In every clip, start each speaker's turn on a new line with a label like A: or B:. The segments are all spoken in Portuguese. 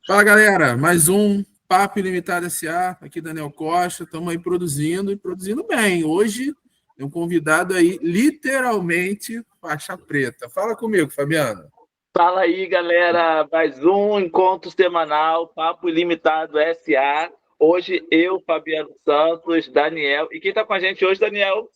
A: Fala, galera, mais um Papo Ilimitado S.A., aqui Daniel Costa, estamos aí produzindo e produzindo bem. Hoje tem um convidado aí, literalmente, faixa preta. Fala comigo, Fabiano.
B: Fala aí, galera, mais um encontro semanal, Papo Ilimitado S.A. Hoje eu, Fabiano Santos, Daniel. E quem está com a gente hoje, Daniel?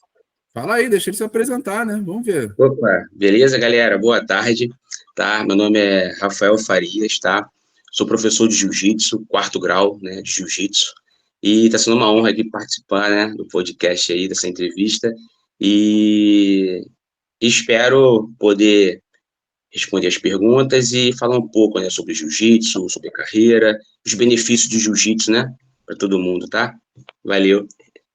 A: Fala aí, deixa ele se apresentar, né? Vamos ver.
C: Opa, beleza, galera? Boa tarde, tá? Meu nome é Rafael Farias, tá? Sou professor de jiu-jitsu, 4º grau, né, de jiu-jitsu. E tá sendo uma honra aqui participar, né, do podcast aí, dessa entrevista. E espero poder responder as perguntas e falar um pouco, né, sobre jiu-jitsu, sobre carreira, os benefícios de jiu-jitsu, né, para todo mundo, tá? Valeu.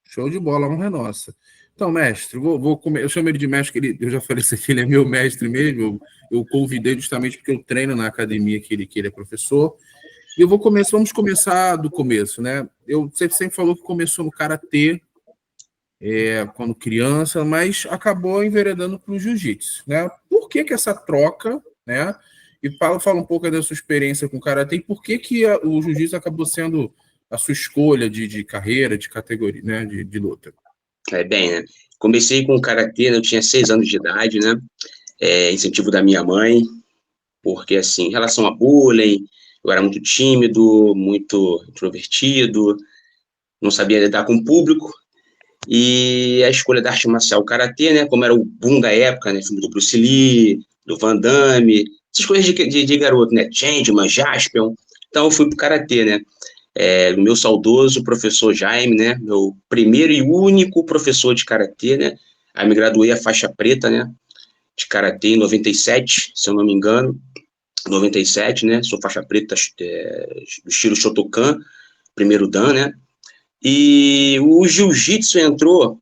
A: Show de bola, a honra é nossa. Então, mestre, eu chamo ele de mestre, eu já falei isso aqui, ele é meu mestre mesmo, eu convidei justamente porque eu treino na academia que ele é professor, e vamos começar do começo, né? Você sempre falou que começou no karatê, quando criança, mas acabou enveredando para o jiu-jitsu, né? Por que essa troca, né? E fala um pouco da sua experiência com o karatê e por que o jiu-jitsu acabou sendo a sua escolha de carreira, de categoria, né? De luta.
C: Bem, né? Comecei com o karatê, né? Eu tinha 6 anos de idade, né? Incentivo da minha mãe, porque, assim, em relação a bullying, eu era muito tímido, muito introvertido, não sabia lidar com o público, e a escolha da arte marcial karatê, né? Como era o boom da época, né? Filme do Bruce Lee, do Van Damme, essas coisas de garoto, né? Changeman, Jaspion, então eu fui pro karatê, né? O meu saudoso professor Jaime, né, meu primeiro e único professor de karatê, né, aí me graduei a faixa preta, né, de karatê em 97, se eu não me engano, 97, né, sou faixa preta do estilo Shotokan, primeiro dan, né, e o jiu-jitsu entrou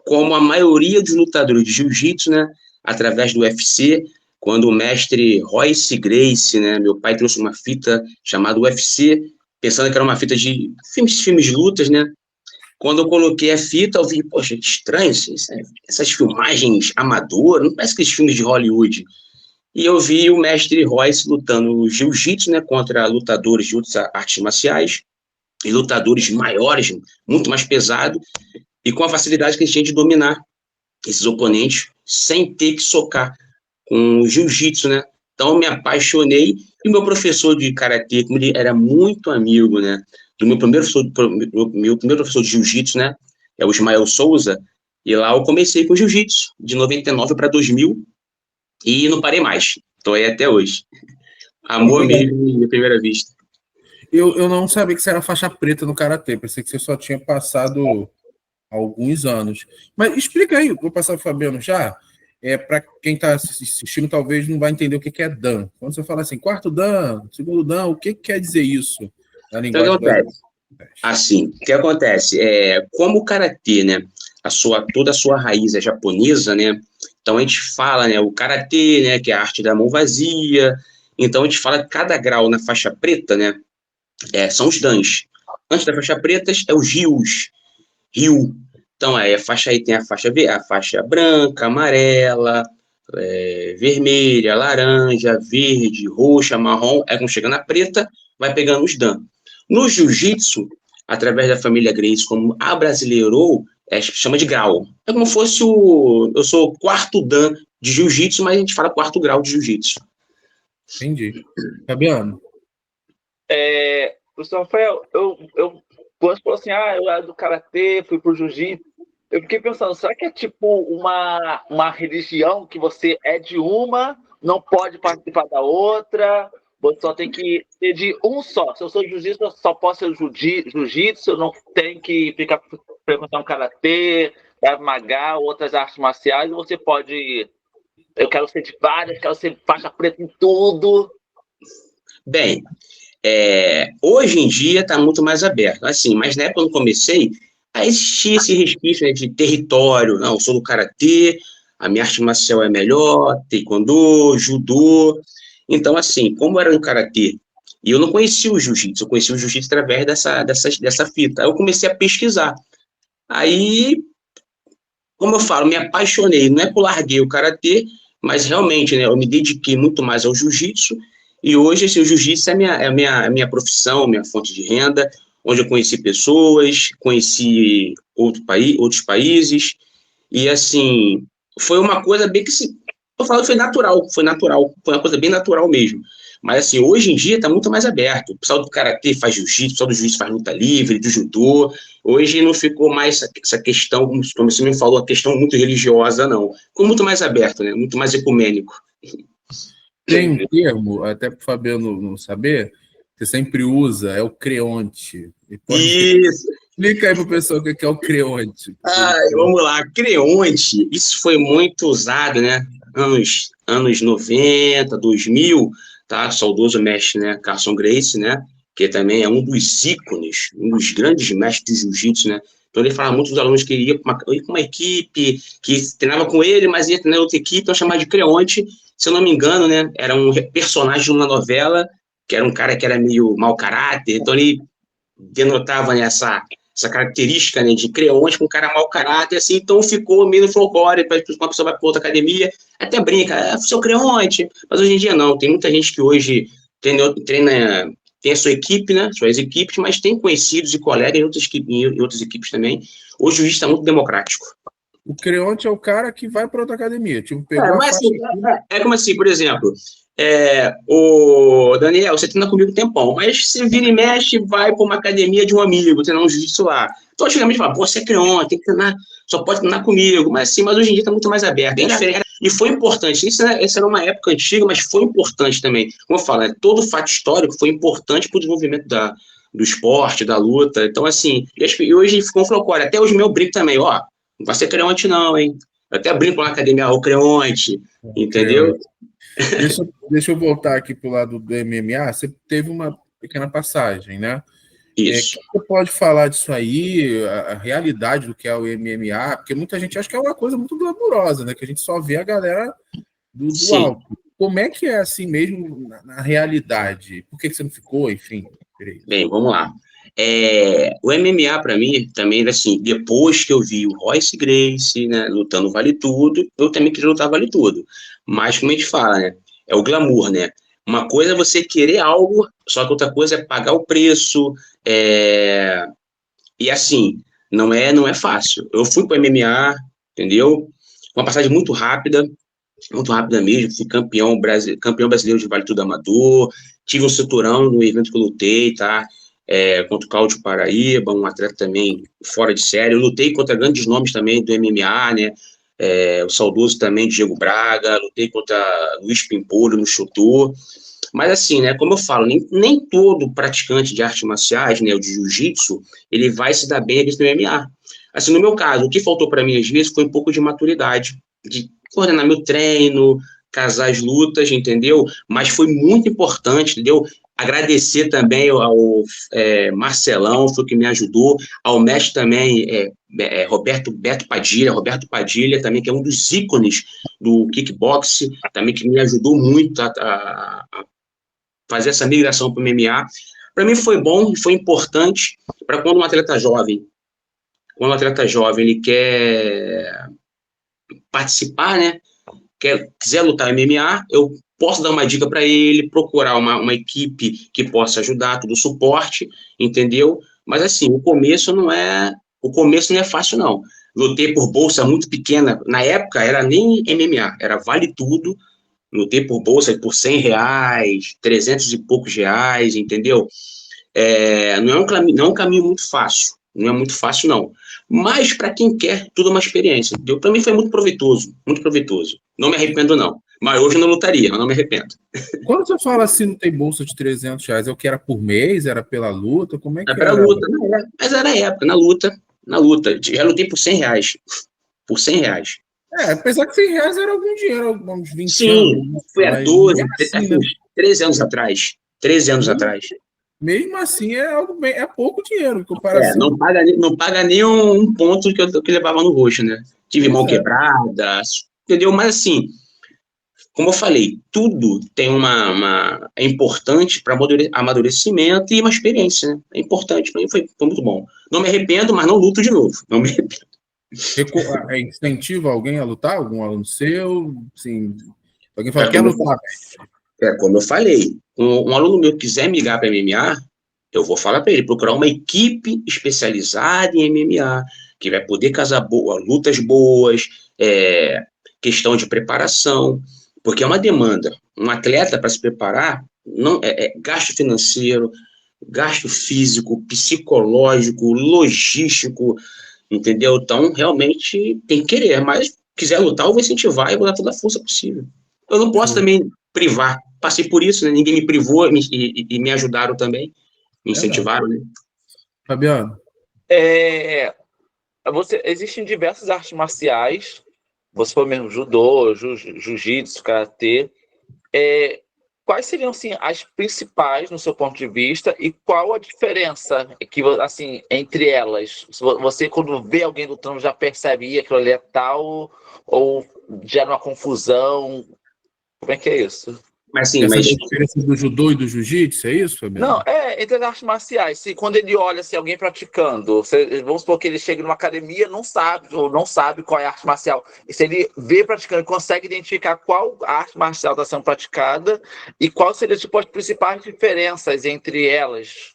C: como a maioria dos lutadores de jiu-jitsu, né, através do UFC, quando o mestre Royce Gracie, né, meu pai trouxe uma fita chamada UFC, pensando que era uma fita de filmes de lutas, né? Quando eu coloquei a fita, eu vi, poxa, que estranho, essas filmagens amadoras, não parece aqueles filmes de Hollywood. E eu vi o mestre Royce lutando jiu-jitsu, né, contra lutadores de outras artes marciais, e lutadores maiores, muito mais pesados, e com a facilidade que eles tinham de dominar esses oponentes, sem ter que socar com o jiu-jitsu, né? Então, eu me apaixonei, e o meu professor de karatê, como ele era muito amigo, né, do meu primeiro professor de jiu-jitsu, né, é o Ismael Souza, e lá eu comecei com jiu-jitsu, de 99 para 2000, e não parei mais, estou aí até hoje. Amor mesmo, de primeira vista.
A: Eu não sabia que você era faixa preta no karatê, pensei que você só tinha passado alguns anos. Mas explica aí, vou passar para o Fabiano já, para quem está assistindo talvez não vai entender o que é dan. Quando você fala assim, 4º dan, 2º dan, o que quer dizer isso na linguagem?
C: Então, o que acontece? Assim, o que acontece? Como o karatê, né, toda a sua raiz é japonesa, né, então a gente fala, né, o karatê, né, que é a arte da mão vazia, então a gente fala que cada grau na faixa preta, né, são os dans. Antes da faixa preta é os rios, rio. Então, a faixa aí tem a faixa branca, amarela, vermelha, laranja, verde, roxa, marrom. Aí, quando chega na preta, vai pegando os dan. No jiu-jitsu, através da família Gracie, como abrasileirou, chama de grau. É como fosse eu sou o 4º dan de jiu-jitsu, mas a gente fala 4º grau de jiu-jitsu.
A: Entendi. Fabiano?
B: Professor Rafael, quando você falou assim, eu era do karatê, fui pro jiu-jitsu, eu fiquei pensando, será que é tipo uma religião que você é de uma, não pode participar da outra, você só tem que ser de um só? Se eu sou jiu-jitsu, eu só posso ser jiu-jitsu, eu não tenho que ficar frequentando karatê, magá, outras artes marciais, você pode, eu quero ser de várias, quero ser faixa preta em tudo.
C: Bem, hoje em dia está muito mais aberto, assim, mas na época quando eu comecei, existia esse resquício, né, de território. Não, eu sou do karatê, a minha arte marcial é melhor, taekwondo, judô. Então, assim, como eu era no karatê e eu não conhecia o jiu-jitsu, eu conheci o jiu-jitsu através dessa fita. Aí eu comecei a pesquisar. Aí, como eu falo, me apaixonei, não é que eu larguei o karatê, mas realmente, né, eu me dediquei muito mais ao jiu-jitsu E hoje, assim, o jiu-jitsu é a minha profissão, minha fonte de renda, onde eu conheci pessoas, conheci outros países, e, assim, foi uma coisa bem que, eu falo que foi natural, foi uma coisa bem natural mesmo. Mas, assim, hoje em dia está muito mais aberto. O pessoal do karatê faz jiu-jitsu, o pessoal do jiu-jitsu faz luta livre, do judô. Hoje não ficou mais essa questão, como você me falou, a questão muito religiosa, não. Ficou muito mais aberto, né? Muito mais ecumênico.
A: Tem um termo, até para o Fabiano não saber, você sempre usa, é o creonte.
C: Isso.
A: Explica aí para o pessoal o que é o creonte.
C: Vamos lá, creonte, isso foi muito usado, né? Anos 90, 2000, tá? Saudoso mestre, né? Carson Gracie, né? Que também é um dos ícones, um dos grandes mestres de jiu-jitsu, né? Então ele fala muito dos alunos que ia com uma equipe, que treinava com ele, mas ia treinar outra equipe, então chamava de creonte. Se eu não me engano, né? Era um personagem de uma novela, que era um cara que era meio mau caráter, então ele denotava, né, essa característica, né, de creonte com um cara mau caráter, assim, então ficou meio no folclore, para uma pessoa vai para outra academia, até brinca, seu creonte, mas hoje em dia não, tem muita gente que hoje treina tem a sua equipe, né, suas equipes, mas tem conhecidos e colegas em outras equipes também. Hoje o jiu-jitsu está muito democrático.
A: O creonte é o cara que vai para outra academia, tipo, pegou
C: mas assim, é como assim, por exemplo, o Daniel, você treina comigo um tempão, mas você vira e mexe, vai para uma academia de um amigo, treinar um jiu-jitsu lá. Então, antigamente, fala, pô, você é creonte, tem que treinar, só pode treinar comigo, mas hoje em dia está muito mais aberto, é diferente. E foi importante, essa era uma época antiga, mas foi importante também. Como eu falo, todo fato histórico foi importante para o desenvolvimento do esporte, da luta. Então, assim, e hoje ficou um folclore. Até hoje meu brinco também, ó, não vai ser creonte não, hein? Eu até brinco na academia, o creonte, entendeu?
A: Deixa eu voltar aqui para o lado do MMA. Você teve uma pequena passagem, né?
C: Isso.
A: O que você pode falar disso aí, a realidade do que é o MMA? Porque muita gente acha que é uma coisa muito glamurosa, né? Que a gente só vê a galera do alto. Como é que é assim mesmo na realidade? Por que você não ficou, enfim?
C: Bem, vamos lá. O MMA, para mim, também, assim, depois que eu vi o Royce Gracie, né, lutando Vale Tudo, eu também queria lutar Vale Tudo. Mas, como a gente fala, né, é o glamour, né? Uma coisa é você querer algo, só que outra coisa é pagar o preço, e assim, não é fácil. Eu fui para o MMA, entendeu? Uma passagem muito rápida mesmo, fui campeão brasileiro de Vale Tudo Amador, tive um cinturão no evento que eu lutei, tá? Contra o Cláudio Paraíba, um atleta também fora de série. Eu lutei contra grandes nomes também do MMA, né? O saudoso também Diego Braga, lutei contra Luiz Pimpolho no Chutô. Mas assim, né, como eu falo, nem todo praticante de artes marciais, né, o de jiu-jitsu, ele vai se dar bem no MMA. Assim, no meu caso, o que faltou para mim às vezes foi um pouco de maturidade, de coordenar meu treino, casar as lutas, entendeu? Mas foi muito importante, entendeu? Agradecer também ao Marcelão, foi que me ajudou, ao mestre também, Roberto Padilha também, que é um dos ícones do kickboxing, também que me ajudou muito a fazer essa migração para o MMA. Para mim foi bom e foi importante para quando um atleta jovem, ele quer participar, né? Quiser lutar MMA, eu posso dar uma dica para ele, procurar uma equipe que possa ajudar, todo o suporte, entendeu? Mas assim, o começo não é fácil, não. Lutei por bolsa muito pequena, na época era nem MMA, era Vale Tudo, lutei por bolsa por R$100, 300 e poucos reais, entendeu? Não é um caminho muito fácil, não é muito fácil, não. Mas, para quem quer, tudo é uma experiência. Para mim foi muito proveitoso, muito proveitoso. Não me arrependo, não. Mas hoje eu não lutaria, mas não me arrependo.
A: Quando você fala assim, não tem bolsa de R$300, é o que era por mês? Era pela luta? Como é que era?
C: Era luta, mas era a época, na luta. Já lutei por R$100. Por R$100.
A: Apesar que R$100 era algum dinheiro, uns 20
C: Sim,
A: anos.
C: Sim, foi há 12, assim, né? 13 anos atrás. 13 anos atrás.
A: Mesmo assim, é pouco dinheiro em comparação.
C: Não paga nem um ponto que eu levava no roxo, né? Tive mão quebrada, entendeu? Mas assim, como eu falei, tudo tem é importante para amadurecimento e uma experiência, né? É importante, para mim foi muito bom. Não me arrependo, mas não luto de novo. Não me arrependo.
A: Incentiva alguém a lutar? Algum aluno seu? Sim. Alguém fala, quer lutar?
C: Como eu falei, um aluno meu que quiser migrar para MMA, eu vou falar para ele, procurar uma equipe especializada em MMA, que vai poder casar lutas boas, questão de preparação, porque é uma demanda. Um atleta, para se preparar, não gasto financeiro, gasto físico, psicológico, logístico, entendeu? Então, realmente, tem que querer, mas quiser lutar, eu vou incentivar e vou dar toda a força possível. Eu não posso também privar. Passei por isso, né? Ninguém me privou e me ajudaram também, me incentivaram, né?
A: Fabiano?
B: Existem diversas artes marciais, você falou mesmo judô, jiu-jitsu, karatê. Quais seriam assim, as principais, no seu ponto de vista, e qual a diferença que, assim, entre elas? Você, quando vê alguém lutando, já percebe que aquilo ali é tal, ou gera uma confusão? Como é que é isso?
C: Mas sim,
A: Essa diferença do judô e do jiu-jitsu, é isso, Fabiano?
B: Não, entre as artes marciais. Quando ele olha assim, alguém praticando, vamos supor que ele chega numa academia, não sabe qual é a arte marcial. E se ele vê praticando, consegue identificar qual arte marcial está sendo praticada e qual seria tipo, as principais diferenças entre elas.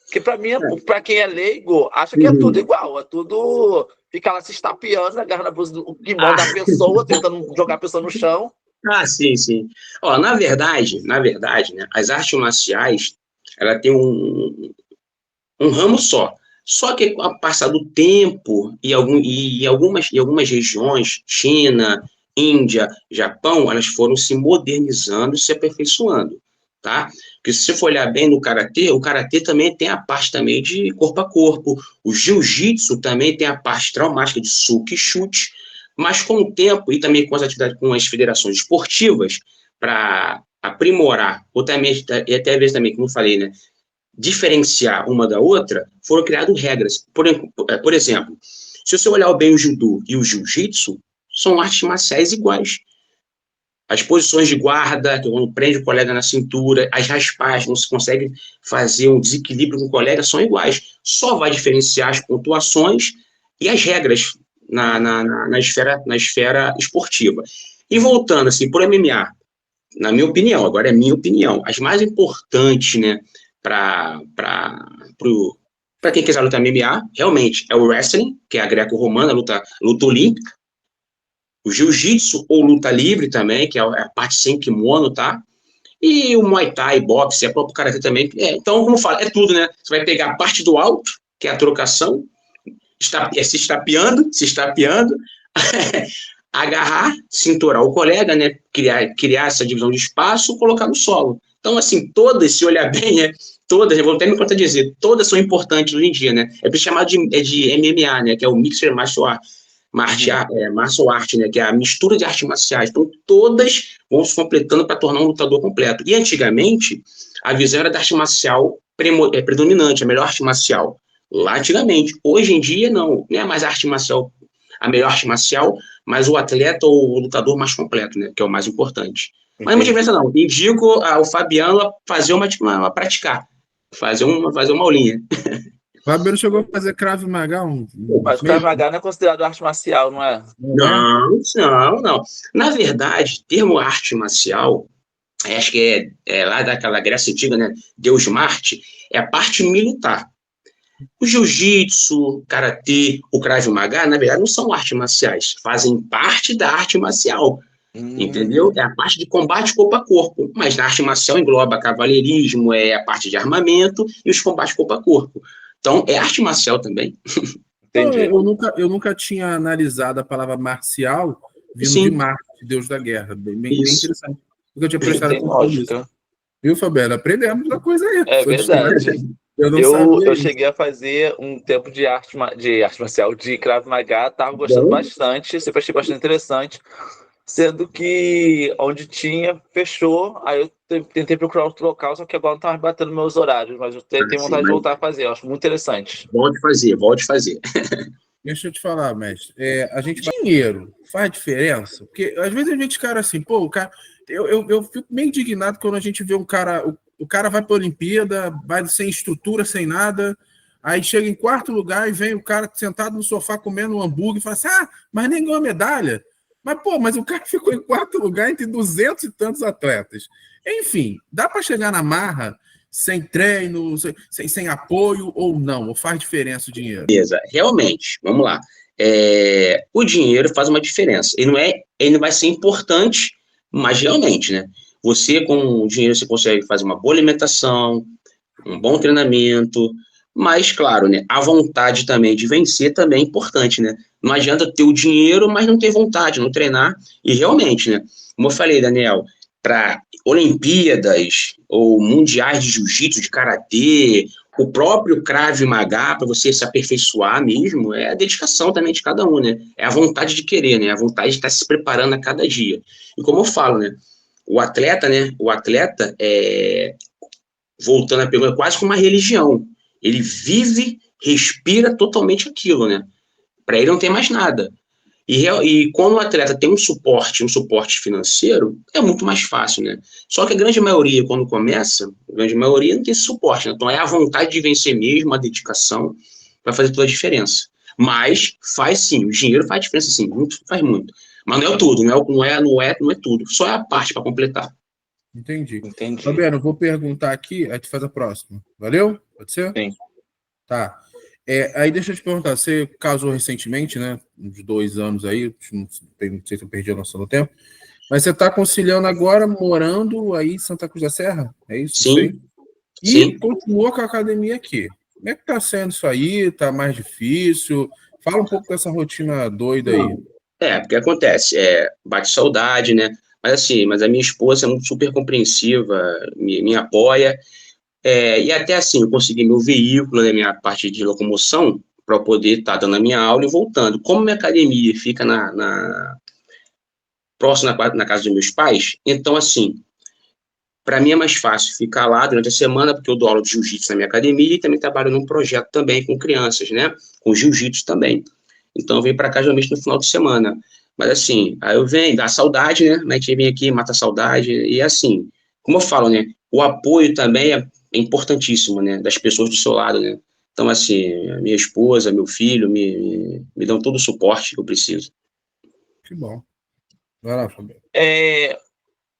B: Porque para mim, para quem é leigo, acha que é tudo igual, é tudo fica lá se estapeando, agarrando o kimono da pessoa, tentando jogar a pessoa no chão.
C: Sim, sim. Na verdade, né, as artes marciais, ela tem um ramo só. Só que, com o passar do tempo, e algumas regiões, China, Índia, Japão, elas foram se modernizando e se aperfeiçoando, tá? Porque se você for olhar bem no karatê, o karatê também tem a parte também de corpo a corpo, o jiu-jitsu também tem a parte traumática de soco e chute, mas com o tempo e também com as atividades com as federações esportivas, para aprimorar, ou também, e até às vezes também, como eu falei, né, diferenciar uma da outra, foram criadas regras. Por exemplo, se você olhar bem o judô e o jiu-jitsu, são artes marciais iguais. As posições de guarda, que quando prende o colega na cintura, as raspagens, não se consegue fazer um desequilíbrio com o colega, são iguais. Só vai diferenciar as pontuações e as regras na esfera esportiva. E voltando assim, por MMA, na minha opinião, agora é minha opinião, as mais importantes, né, para quem quiser lutar MMA, realmente é o wrestling, que é a greco-romana, luta olímpica, o jiu-jitsu ou luta livre também, que é a parte sem kimono, tá? E o muay thai, boxe, é próprio karatê também. Então, como eu falo, é tudo, né? Você vai pegar a parte do alto, que é a trocação, se estapeando, agarrar, cinturar o colega, né? Criar essa divisão de espaço, colocar no solo. Então, assim, todas, se olhar bem, todas, eu vou até me contradizer, todas são importantes hoje em dia, né? É para chamar de MMA, né? Que é o Mixed Martial Art, né? Que é a mistura de artes marciais. Então, todas vão se completando para tornar um lutador completo. E antigamente, a visão era da arte marcial predominante, a melhor arte marcial. Lá antigamente. Hoje em dia, não é mais a arte marcial, a melhor arte marcial, mas o atleta ou o lutador mais completo, né? Que é o mais importante. Mas não é diferença, não. Indico ao Fabiano a fazer a praticar. Fazer uma aulinha.
A: O Fabiano chegou a fazer Krav Maga
B: Mas o Krav Maga não é considerado arte marcial, não é?
C: Não. Na verdade, termo arte marcial, acho que é lá daquela Grécia Antiga, né? Deus Marte, é a parte militar. O jiu-jitsu, o karatê, o Krav Maga, na verdade, não são artes marciais. Fazem parte da arte marcial. Entendeu? É a parte de combate corpo a corpo. Mas na arte marcial engloba cavalheirismo, é a parte de armamento e os combates corpo a corpo. Então, é arte marcial também.
A: Entendi. Eu nunca tinha analisado a palavra marcial vindo de Marte, Deus da Guerra. Bem interessante. Nunca tinha prestado atenção nisso. Viu, Fabiano? Aprendemos uma coisa aí.
B: É verdade. Eu cheguei a fazer um tempo de arte marcial, de Krav Maga, estava gostando bastante, sempre achei bastante interessante. Sendo que onde tinha, fechou. Aí eu tentei procurar outro local, só que agora não estava batendo meus horários, mas eu tenho vontade de voltar a fazer, eu acho muito interessante.
C: Volte fazer.
A: Deixa eu te falar, mestre. A gente dinheiro faz diferença? Porque às vezes a gente, cara, assim, pô, o cara. Eu fico meio indignado quando a gente vê um cara. O cara vai para a Olimpíada, vai sem estrutura, sem nada. Aí chega em quarto lugar e vem o cara sentado no sofá comendo um hambúrguer e fala assim: mas nem ganhou medalha. Mas o cara ficou em quarto lugar entre 200 e tantos atletas. Enfim, dá para chegar na marra sem treino, sem apoio ou não? Ou faz diferença o dinheiro?
C: Beleza, realmente, vamos lá. O dinheiro faz uma diferença. Ele não vai ser importante, mas realmente, né? Você, com o dinheiro, você consegue fazer uma boa alimentação, um bom treinamento, mas, claro, né? A vontade também de vencer também é importante, né? Não adianta ter o dinheiro, mas não ter vontade, não treinar. E realmente, né? Como eu falei, Daniel, para Olimpíadas ou mundiais de jiu-jitsu, de karatê, o próprio Krav Maga, para você se aperfeiçoar mesmo, é a dedicação também de cada um, né? É a vontade de querer, né? A vontade de estar se preparando a cada dia. E como eu falo, né? O atleta, né? O atleta, voltando a pergunta, é quase como uma religião. Ele vive, respira totalmente aquilo, né? Para ele não tem mais nada. E quando o atleta tem um suporte financeiro, é muito mais fácil, né? Só que a grande maioria, quando começa, a grande maioria não tem esse suporte, né? Então é a vontade de vencer mesmo, a dedicação, vai fazer toda a diferença. Mas faz sim, o dinheiro faz diferença sim, faz muito. Mas não é tudo, não é tudo. Só é a parte para completar.
A: Entendi. Fabiano, vou perguntar aqui, aí tu faz a próxima. Valeu? Pode ser?
B: Sim.
A: Tá. Aí deixa eu te perguntar, você casou recentemente, né? Uns 2 anos aí, não sei se eu perdi a noção do tempo, mas você está conciliando agora, morando aí em Santa Cruz da Serra? É isso?
C: Sim.
A: E
C: Sim.
A: continuou com a academia aqui. Como é que tá sendo isso aí? Tá mais difícil? Fala um pouco dessa rotina doida aí.
C: Porque acontece, bate saudade, né? Mas assim, a minha esposa é muito super compreensiva, me apoia, e até assim, eu consegui meu veículo, né, minha parte de locomoção, para poder estar dando a minha aula e voltando. Como minha academia fica próxima na casa dos meus pais, então assim, para mim é mais fácil ficar lá durante a semana, porque eu dou aula de jiu-jitsu na minha academia e também trabalho num projeto também com crianças, né? Com jiu-jitsu também. Então eu venho para cá geralmente no final de semana. Mas assim, aí eu venho, dá saudade, né? A gente vem aqui, mata a saudade. E assim, como eu falo, né? O apoio também é importantíssimo, né? Das pessoas do seu lado, né? Então, assim, minha esposa, meu filho me dão todo o suporte que eu preciso.
A: Que bom. Vai lá, Fabiano.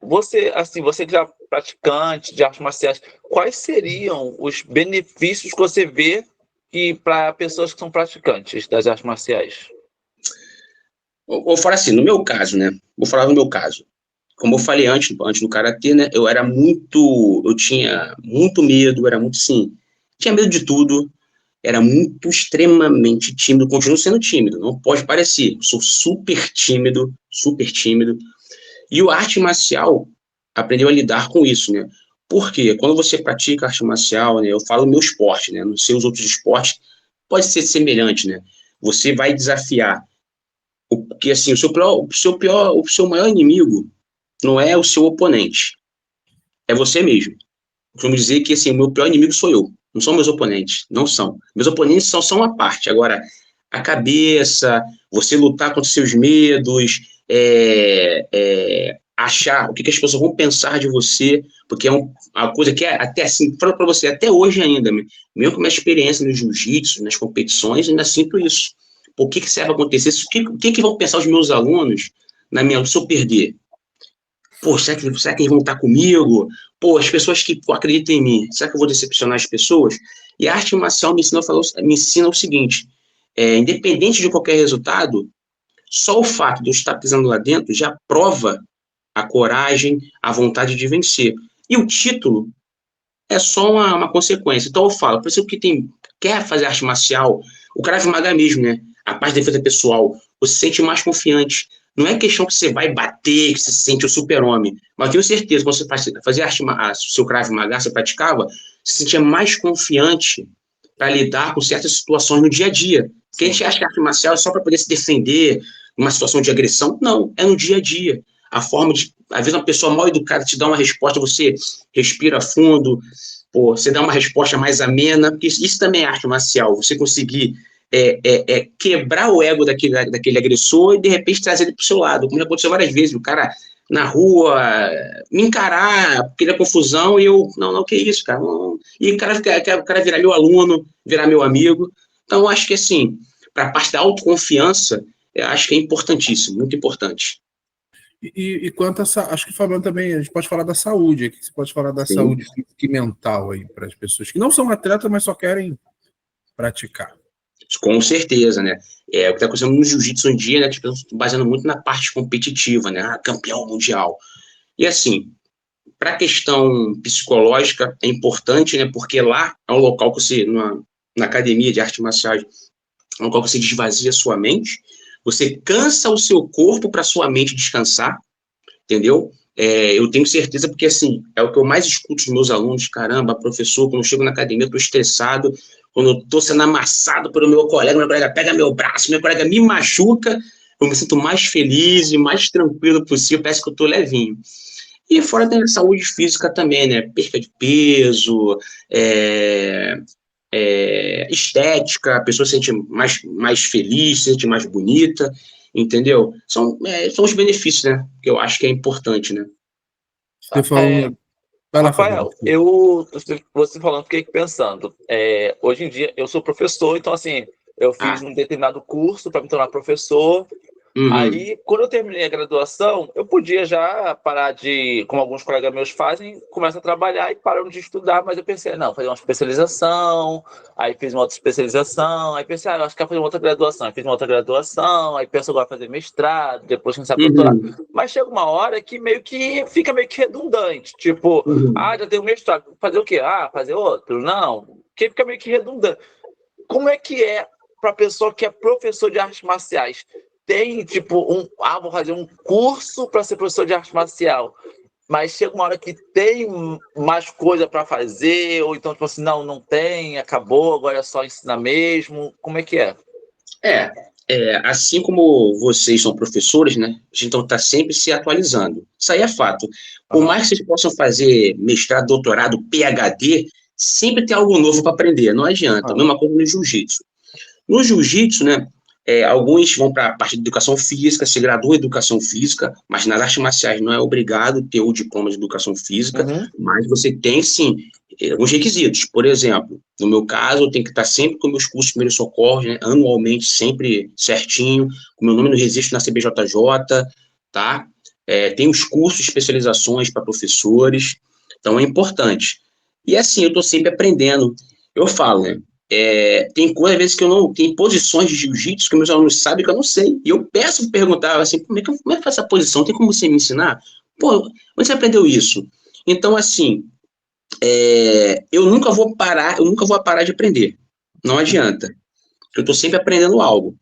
B: Você que já é praticante de artes marciais, quais seriam os benefícios que você vê para pessoas que são praticantes das artes marciais?
C: Vou falar assim, no meu caso, né? Vou falar no meu caso. Como eu falei antes do karatê, né? Eu tinha muito medo, era muito, sim, tinha medo de tudo, era muito extremamente tímido, continuo sendo tímido, não pode parecer, sou super tímido, e o arte marcial aprendeu a lidar com isso, né? Porque quando você pratica arte marcial, né? Eu falo meu esporte, né? Não sei os outros esportes, pode ser semelhante, né? Você vai desafiar, porque assim, o seu maior inimigo não é o seu oponente, é você mesmo. Vamos dizer que assim, o meu pior inimigo sou eu, não são meus oponentes, não são. Meus oponentes são uma parte. Agora, a cabeça, você lutar contra seus medos, achar o que as pessoas vão pensar de você, porque é uma coisa que até assim, falo para você, até hoje ainda, mesmo com a minha experiência no jiu-jitsu, nas competições, ainda sinto isso. O que serve acontecer? O que vão pensar os meus alunos na minha luta se eu perder? Pô, será que eles vão estar comigo? Pô, as pessoas que acreditam em mim, será que eu vou decepcionar as pessoas? E a arte marcial me ensina o seguinte, independente de qualquer resultado, só o fato de eu estar pisando lá dentro já prova a coragem, a vontade de vencer. E o título é só uma consequência. Então eu falo, por isso que quer fazer arte marcial, o Krav Maga mesmo, né? A parte de defesa pessoal, você se sente mais confiante. Não é questão que você vai bater, que você se sente o super-homem. Mas eu tenho certeza, quando você fazia seu Krav Maga, você praticava, você se sentia mais confiante para lidar com certas situações no dia a dia. Porque a gente acha que a arte marcial é só para poder se defender numa situação de agressão. Não, é no dia a dia. A forma de, às vezes, uma pessoa mal educada te dá uma resposta, você respira fundo, você dá uma resposta mais amena, porque isso também é arte marcial, você conseguir quebrar o ego daquele agressor e, de repente, trazer ele para o seu lado. Como já aconteceu várias vezes, o cara na rua me encarar, queria confusão, e eu, não, que isso, cara? Não. E o cara virar meu aluno, virar meu amigo. Então, eu acho que, assim, para a parte da autoconfiança, eu acho que é importantíssimo, muito importante.
A: E quanto a acho que o Fabiano também, a gente pode falar da saúde aqui, você pode falar da
C: Sim.
A: saúde física e mental aí para as pessoas que não são atletas, mas só querem praticar.
C: Com certeza, né? O que está acontecendo no jiu-jitsu um dia, né? Tipo, baseando muito na parte competitiva, né? Campeão mundial. E assim, para a questão psicológica, é importante, né? Porque lá é um local que você, na academia de arte marcial, é um local que você desvazia sua mente, você cansa o seu corpo para sua mente descansar, entendeu? Eu tenho certeza, porque assim, é o que eu mais escuto dos meus alunos, caramba, professor, quando eu chego na academia, eu estou estressado, quando eu estou sendo amassado pelo meu colega pega meu braço, meu colega me machuca, eu me sinto mais feliz e mais tranquilo possível, parece que eu estou levinho. E fora tem a saúde física também, né? Perca de peso, estética, a pessoa se sente mais feliz, se sente mais bonita, entendeu? São os benefícios, né? Que eu acho que é importante, né?
A: Você falou. Vai lá, Fabiano.
B: Rafael, você falando, fiquei pensando. Hoje em dia, eu sou professor, então, assim, eu fiz um determinado curso para me tornar professor.
C: Uhum.
B: Aí, quando eu terminei a graduação, eu podia já parar de, como alguns colegas meus fazem, começam a trabalhar e param de estudar, mas eu pensei, não, fazer uma especialização, aí fiz uma outra especialização, aí pensei, eu acho que quero fazer uma outra graduação, aí fiz uma outra graduação, aí penso agora fazer mestrado, depois quem sabe doutorado. Mas chega uma hora que meio que fica meio que redundante, tipo, já tenho mestrado, fazer o quê? Fazer outro? Não, que fica meio que redundante. Como é que é para a pessoa que é professor de artes marciais? Tem, tipo, vou fazer um curso para ser professor de arte marcial, mas chega uma hora que tem mais coisa para fazer, ou então, tipo assim, não tem, acabou, agora é só ensinar mesmo. Como é que é?
C: Assim como vocês são professores, né? A gente está sempre se atualizando. Isso aí é fato. Por mais que vocês possam fazer mestrado, doutorado, PhD, sempre tem algo novo para aprender, não adianta. Mesma coisa no jiu-jitsu. No jiu-jitsu, né? Alguns vão para a parte de educação física, se graduam em educação física, mas nas artes marciais não é obrigado ter o diploma de educação física, mas você tem, sim, alguns requisitos. Por exemplo, no meu caso, eu tenho que estar sempre com meus cursos de primeiros socorros, né, anualmente, sempre certinho, com meu nome no registro na CBJJ, tá? Tem os cursos de especializações para professores, então é importante. E assim, eu estou sempre aprendendo. Eu falo, né? Tem coisas, às vezes, que eu não... Tem posições de jiu-jitsu que meus alunos sabem que eu não sei. E eu peço para perguntar, assim, como é que faz essa posição? Tem como você me ensinar? Pô, onde você aprendeu isso? Então, assim, eu nunca vou parar de aprender. Não adianta. Eu estou sempre aprendendo algo.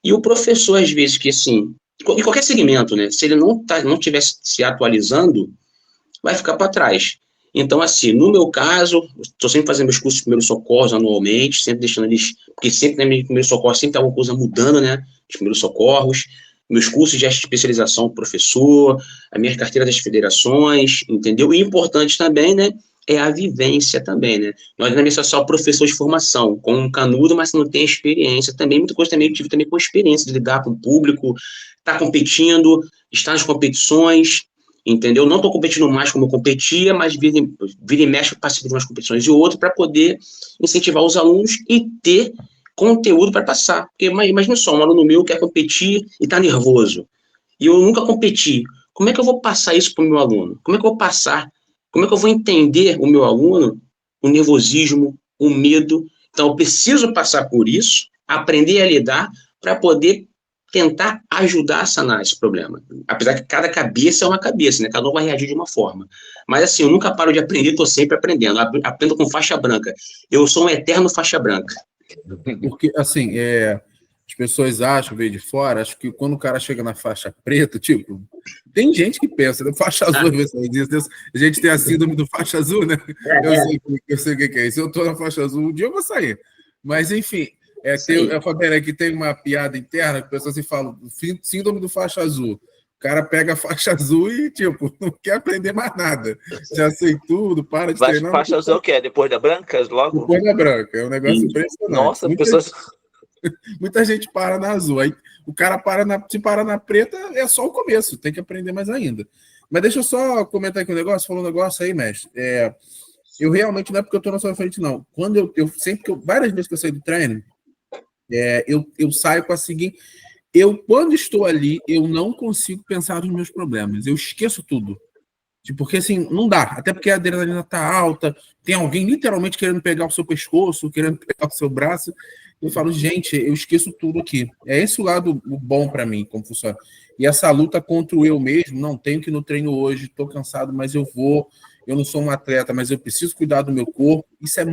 C: E o professor, às vezes, que, assim, em qualquer segmento, né? Se ele não estiver se atualizando, vai ficar para trás. Então, assim, no meu caso, estou sempre fazendo meus cursos de primeiros socorros anualmente, sempre deixando eles, porque sempre na minha primeiro socorro sempre tem alguma coisa mudando, né? Os primeiros socorros, meus cursos de especialização professor, a minha carteira das federações, entendeu? E importante também, né? É a vivência também, né? Nós na minha social professor de formação, com um canudo, mas não tem experiência também, muita coisa também eu tive também com experiência de lidar com o público, estar competindo, estar nas competições, entendeu? Não estou competindo mais como eu competia, mas vira e mexe, participo de umas competições e outras para poder incentivar os alunos e ter conteúdo para passar. Porque imagina só, um aluno meu quer competir e está nervoso. E eu nunca competi. Como é que eu vou passar isso para o meu aluno? Como é que eu vou passar? Como é que eu vou entender o meu aluno, o nervosismo, o medo? Então, eu preciso passar por isso, aprender a lidar para poder tentar ajudar a sanar esse problema. Apesar que cada cabeça é uma cabeça, né? Cada um vai reagir de uma forma. Mas assim, eu nunca paro de aprender, estou sempre aprendendo. Aprendo com faixa branca. Eu sou um eterno faixa branca.
A: Porque, assim, as pessoas acham, veio de fora, acho que quando o cara chega na faixa preta, tipo, tem gente que pensa, né? Faixa azul, a gente tem a síndrome do faixa azul, né? Eu sei o que é isso. Eu tô na faixa azul, um dia eu vou sair. Mas, enfim, Fabiano, aqui tem uma piada interna que a pessoa se fala, síndrome do faixa azul. O cara pega a faixa azul e, tipo, não quer aprender mais nada. Já sei tudo, para de treinar.
B: Faixa azul é o quê? Depois da branca, logo?
A: Depois da branca. É um negócio impressionante.
B: Nossa,
A: muita gente para na azul. Aí o cara se para na preta, é só o começo. Tem que aprender mais ainda. Mas deixa eu só comentar aqui um negócio. Falou um negócio aí, mestre. Eu realmente, não é porque eu tô na sua frente, não. Quando várias vezes que eu saí do treino, eu saio com a seguinte... quando estou ali, eu não consigo pensar nos meus problemas. Eu esqueço tudo. Porque assim, não dá. Até porque a adrenalina tá alta, tem alguém literalmente querendo pegar o seu pescoço, querendo pegar o seu braço. Eu falo, gente, eu esqueço tudo aqui. É esse o lado bom para mim, como funciona. E essa luta contra o eu mesmo, não tenho que ir no treino hoje, estou cansado, mas eu vou. Eu não sou um atleta, mas eu preciso cuidar do meu corpo. Essa é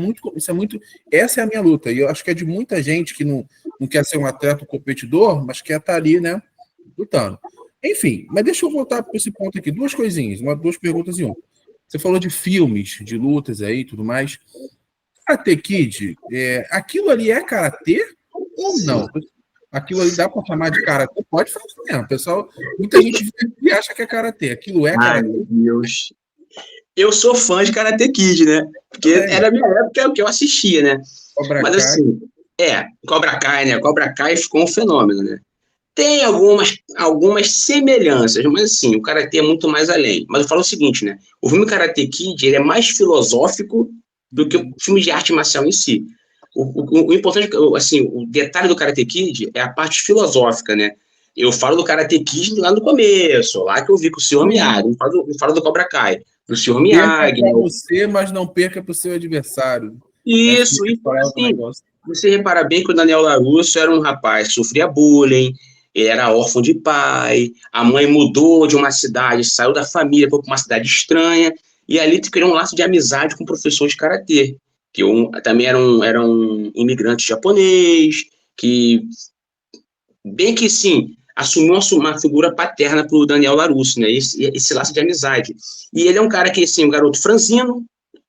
A: a minha luta. E eu acho que é de muita gente que não quer ser um atleta, um competidor, mas quer estar ali, né, lutando. Enfim, mas deixa eu voltar para esse ponto aqui. Duas coisinhas, duas perguntas em uma. Você falou de filmes, de lutas aí e tudo mais. Karate Kid, aquilo ali é karatê ou não? Aquilo ali dá para chamar de karatê? Pode falar mesmo, pessoal. Muita gente acha que é karatê. Aquilo é karatê?
C: Ai, meu Deus. Eu sou fã de Karate Kid, né? Porque era a minha época que eu assistia, né?
A: Cobra
C: Mas
A: Kai.
C: assim, Cobra Kai, né? Cobra Kai ficou um fenômeno, né? Tem algumas semelhanças, mas assim, o Karate é muito mais além. Mas eu falo o seguinte, né? O filme Karate Kid, ele é mais filosófico do que o filme de arte marcial em si. O importante, assim, o detalhe do Karate Kid é a parte filosófica, né? Eu falo do Karate Kid lá no começo, lá que eu vi com o Sr. Miyagi. Eu falo do Cobra Kai, do Sr. Miyagi.
A: Perca para você, mas não perca para o seu adversário.
C: Isso, e assim, você repara bem que o Daniel LaRusso era um rapaz que sofria bullying, ele era órfão de pai, a mãe mudou de uma cidade, saiu da família, foi para uma cidade estranha, e ali criou um laço de amizade com o professor de karatê, que também era um imigrante japonês, que bem que sim, assumiu uma figura paterna para o Daniel LaRusso, né? Esse laço de amizade. E ele é um cara que, assim, um garoto franzino,